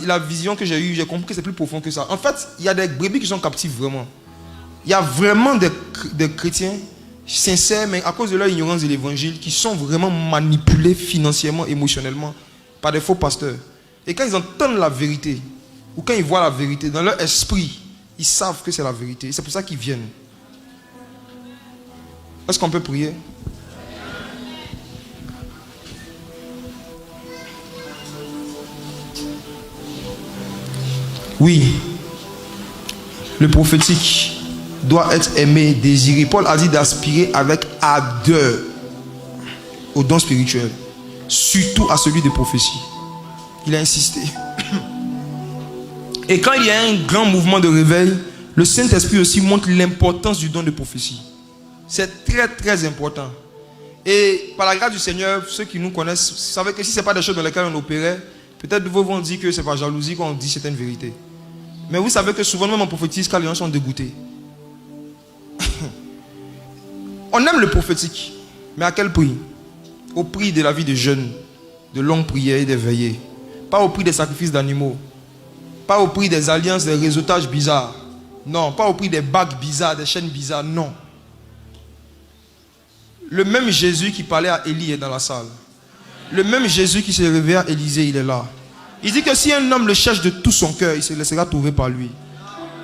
la vision que j'ai eue, j'ai compris que c'est plus profond que ça. En fait, il y a des brebis qui sont captifs vraiment. Il y a vraiment des chrétiens sincères, mais à cause de leur ignorance de l'évangile, qui sont vraiment manipulés financièrement, émotionnellement, par des faux pasteurs. Et quand ils entendent la vérité, ou quand ils voient la vérité, dans leur esprit, ils savent que c'est la vérité. C'est pour ça qu'ils viennent. Est-ce qu'on peut prier? Oui, le prophétique doit être aimé, désiré. Paul a dit d'aspirer avec ardeur au don spirituel, surtout à celui de prophétie. Il a insisté. Et quand il y a un grand mouvement de réveil, le Saint-Esprit aussi montre l'importance du don de prophétie. C'est très très important. Et par la grâce du Seigneur, ceux qui nous connaissent savent que si ce n'est pas des choses dans lesquelles on opérait, peut-être vous vont dire que c'est par jalousie qu'on dit certaines vérités. Mais vous savez que souvent même on prophétise quand les gens sont dégoûtés. On aime le prophétique, mais à quel prix? Au prix de la vie de jeunes, de longues prières et des veillées. Pas au prix des sacrifices d'animaux. Pas au prix des alliances, des réseautages bizarres. Non, pas au prix des bagues bizarres, des chaînes bizarres, non. Le même Jésus qui parlait à Élie est dans la salle. Le même Jésus qui s'est réveillé à Élysée, il est là. Il dit que si un homme le cherche de tout son cœur, il se laissera trouver par lui.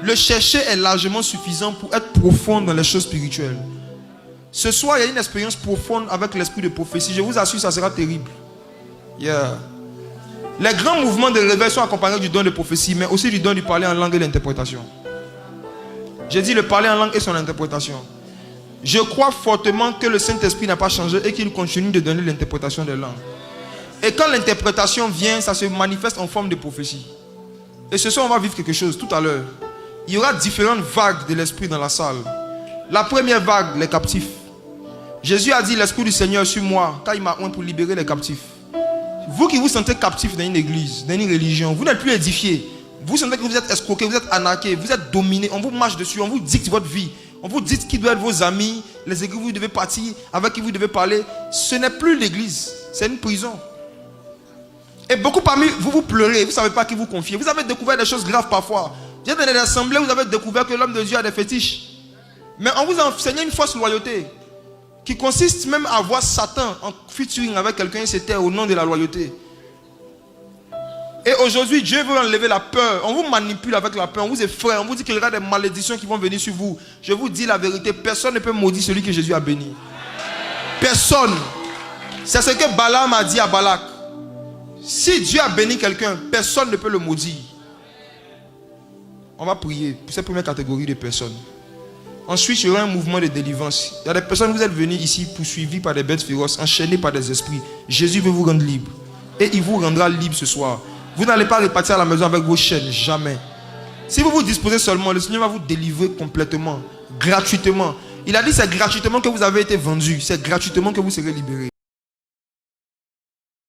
Le chercher est largement suffisant pour être profond dans les choses spirituelles. Ce soir, il y a une expérience profonde avec l'esprit de prophétie. Je vous assure, ça sera terrible. Yeah. Les grands mouvements de réveil sont accompagnés du don de prophétie, mais aussi du don du parler en langue et l'interprétation. J'ai dit le parler en langue et son interprétation. Je crois fortement que le Saint-Esprit n'a pas changé et qu'il continue de donner l'interprétation des langues. Et quand l'interprétation vient, ça se manifeste en forme de prophétie. Et ce soir, on va vivre quelque chose tout à l'heure. Il y aura différentes vagues de l'Esprit dans la salle. La première vague, les captifs. Jésus a dit, l'Esprit du Seigneur est sur moi, car il m'a oint pour libérer les captifs. Vous qui vous sentez captif dans une église, dans une religion, vous n'êtes plus édifié. Vous sentez que vous êtes escroqué, vous êtes arnaqué, vous êtes dominé. On vous marche dessus, on vous dicte votre vie. On vous dit qui doivent être vos amis, les églises où vous devez partir, avec qui vous devez parler. Ce n'est plus l'église, c'est une prison. Et beaucoup parmi vous, vous pleurez, vous ne savez pas à qui vous confier. Vous avez découvert des choses graves parfois. Vous êtes dans des assemblées, vous avez découvert que l'homme de Dieu a des fétiches. Mais on vous a enseigné une fausse loyauté, qui consiste même à voir Satan en featuring avec quelqu'un, c'était au nom de la loyauté. Et aujourd'hui, Dieu veut enlever la peur. On vous manipule avec la peur, on vous effraie, on vous dit qu'il y aura des malédictions qui vont venir sur vous. Je vous dis la vérité, personne ne peut maudire celui que Jésus a béni. Personne. C'est ce que Balaam a dit à Balak. Si Dieu a béni quelqu'un, personne ne peut le maudire. On va prier pour cette première catégorie de personnes. Ensuite, il y aura un mouvement de délivrance. Il y a des personnes, vous êtes venus ici poursuivis par des bêtes féroces, enchaînés par des esprits. Jésus veut vous rendre libre. Et il vous rendra libre ce soir. Vous n'allez pas repartir à la maison avec vos chaînes, jamais. Si vous vous disposez seulement, le Seigneur va vous délivrer complètement, gratuitement. Il a dit c'est gratuitement que vous avez été vendu, c'est gratuitement que vous serez libérés.